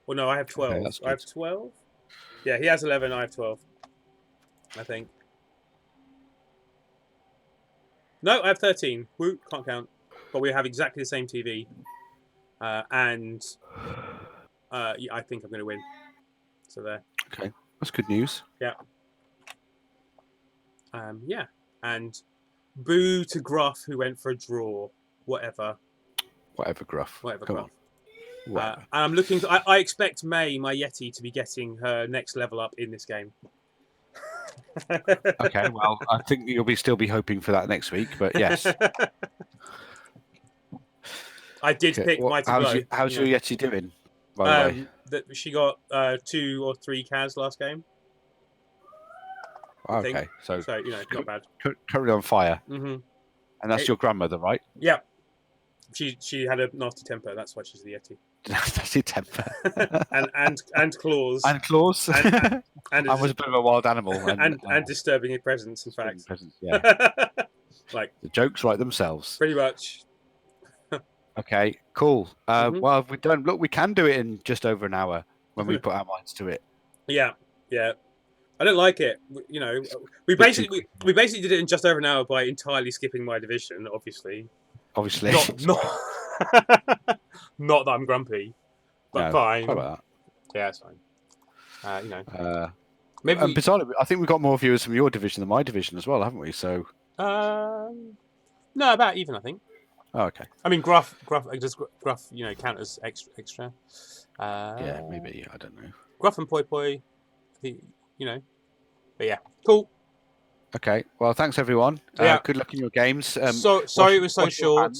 Well, no, I have 12. Okay, I have 12? Yeah, he has 11, I have 12. I think. No, I have 13. Woo, can't count. But we have exactly the same TV. I think I'm going to win. So there. Okay, that's good news. Yeah. Yeah. And boo to Gruff, who went for a draw. Whatever. Whatever, Gruff. Whatever, Come Gruff. on. And I'm looking. I expect May, my Yeti, to be getting her next level up in this game. Okay, well, I think you'll still be hoping for that next week, but yes. I did pick Mighty Blow. How's your Yeti doing? by the way? That she got 2 or 3 Cas last game. I think. Okay, so not bad. Currently on fire. Mm-hmm. And that's your grandmother, right? Yeah. She had a nasty temper. That's why she's the Yeti. Nasty temper. and claws. And claws. And I was a bit of a wild animal. And disturbing in presence, in fact. Yeah. Like the jokes write themselves. Pretty much. Okay, cool. Well, we don't look. We can do it in just over an hour when we put our minds to it. Yeah. I don't like it. We basically did it in just over an hour by entirely skipping my division. Obviously. Not not that I'm grumpy, but fine. How about that? Yeah, it's fine. Maybe. Besides, I think we've got more viewers from your division than my division as well, haven't we? So. No, about even, I think. Oh, okay. I mean, Gruff does Gruff, count as extra. Yeah, maybe. I don't know. Gruff and Poi Poi, But yeah, cool. Okay. Well, thanks everyone. Good luck in your games. Sorry it was so short.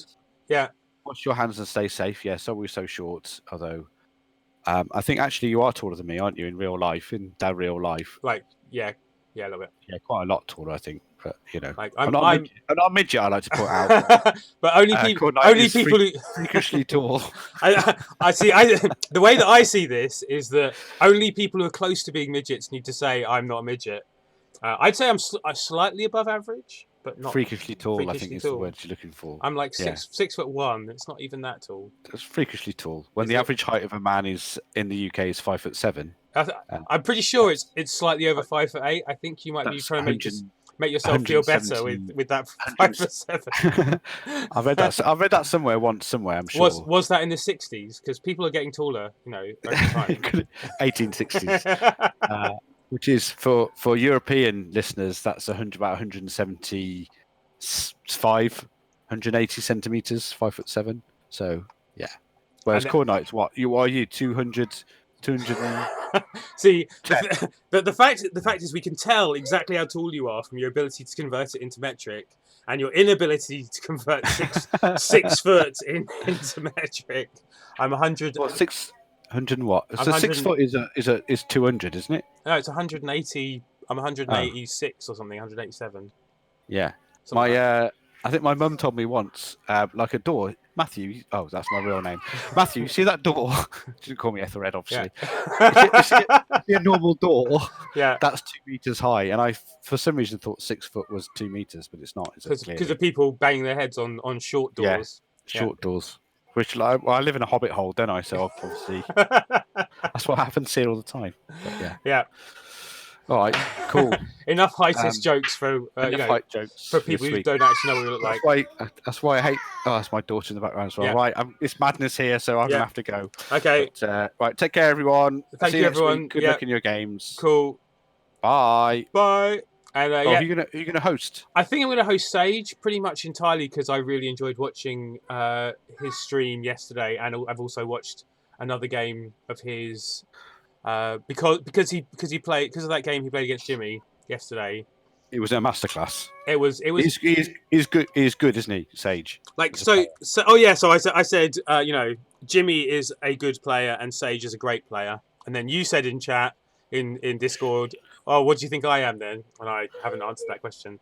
Yeah. Wash your hands and stay safe. Yeah, sorry we're so short. Although, I think actually you are taller than me, aren't you? In real life, in that real life. Like, yeah, a little bit. Yeah, quite a lot taller, I think. But like, I'm not a midget. I like to point out. But only people who freakishly tall. I see. The way that I see this is that only people who are close to being midgets need to say, "I'm not a midget." I'd say I'm slightly above average, but not freakishly tall. I think is the word you're looking for. I'm like 6'1". It's not even that tall. It's freakishly tall. When the average height of a man is in the UK is 5'7". I'm pretty sure it's slightly over 5'8". I think you might be trying to make yourself feel better with that 5'7". I read that somewhere once. I'm sure. Was that in the 60s? Because people are getting taller, over time. 1860s. Which is for European listeners, that's about 175, 180 centimeters, 5'7". So yeah. Whereas Core Knight's what? Are you 200? See, the fact is we can tell exactly how tall you are from your ability to convert it into metric and your inability to convert 6 foot into metric. I'm 100. Well, 600 and what? So 6 foot is 200, isn't it? No, it's 180. I'm 186 or something. 187. Yeah. I think my mum told me once, like a door. Matthew, that's my real name. Matthew, you see that door? She didn't call me Ethelred, obviously. Yeah. you see a normal door? Yeah. That's 2 meters high, and I, for some reason, thought 6 foot was 2 meters, but it's not. Because of people banging their heads on short doors. Yeah, short doors. Which, I live in a hobbit hole, don't I? So obviously, that's what happens here all the time. But yeah. Yeah. All right, cool. Enough heightist jokes for jokes for people who don't actually know what we look like. That's why I hate. Oh, that's my daughter in the background as well. Yeah. Right, it's madness here, so I'm gonna have to go. Okay. But, right, take care, everyone. Thank you, everyone. Good luck in your games. Cool. Bye. Bye. And who are you gonna host? I think I'm gonna host Sage pretty much entirely because I really enjoyed watching his stream yesterday, and I've also watched another game of his. Because of that game he played against Jimmy yesterday. It was a masterclass. It was. He's good. He's good, isn't he, Sage? So I said, Jimmy is a good player and Sage is a great player. And then you said in chat in Discord, oh, what do you think I am then? And I haven't answered that question.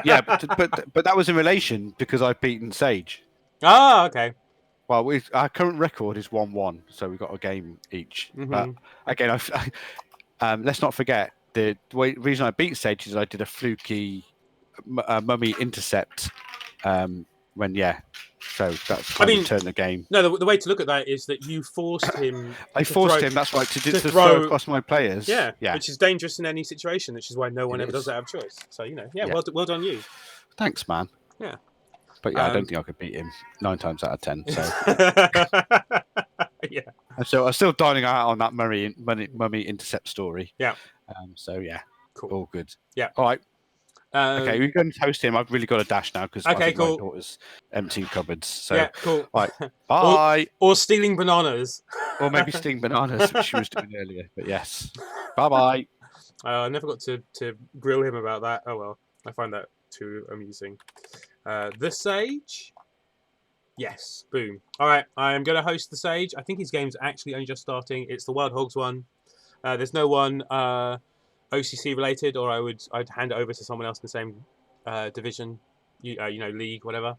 Yeah, but that was in relation because I've beaten Sage. Ah, okay. Well, our current record is 1-1, so we've got a game each. Mm-hmm. But again, let's not forget the reason I beat Sage is I did a fluky mummy intercept. So that's how you turn the game. No, the way to look at that is that you forced him. I forced him. That's right to throw across my players. Yeah, which is dangerous in any situation. Which is why no one ever does that out of choice. So well done you. Thanks, man. Yeah. But I don't think I could beat him 9 times out of 10. So yeah. So I'm still dining out on that mummy intercept story. Yeah. Cool. All good. Yeah. All right. Okay, we're going to host him. I've really got to dash now because my daughter's emptying cupboards. So yeah, cool. All right. Bye. Or stealing bananas. Or maybe stealing bananas, which she was doing earlier. But yes. Bye. I never got to grill him about that. Oh well, I find that too amusing. The Sage. Yes, boom. All right, I am going to host the Sage. I think his game's actually only just starting. It's the Wild Hogs one. There's no one OCC related, or I'd hand it over to someone else in the same division, league, whatever.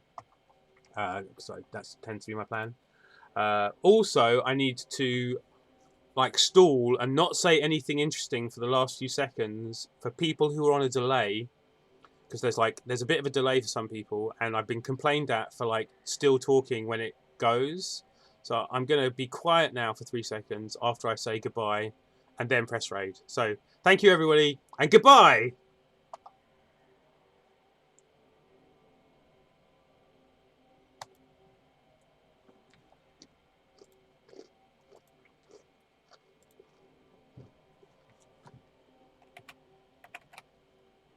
So that tends to be my plan. Also, I need to stall and not say anything interesting for the last few seconds for people who are on a delay, because there's a bit of a delay for some people, and I've been complained at for still talking when it goes. So I'm going to be quiet now for 3 seconds after I say goodbye, and then press raid. So thank you everybody, and goodbye.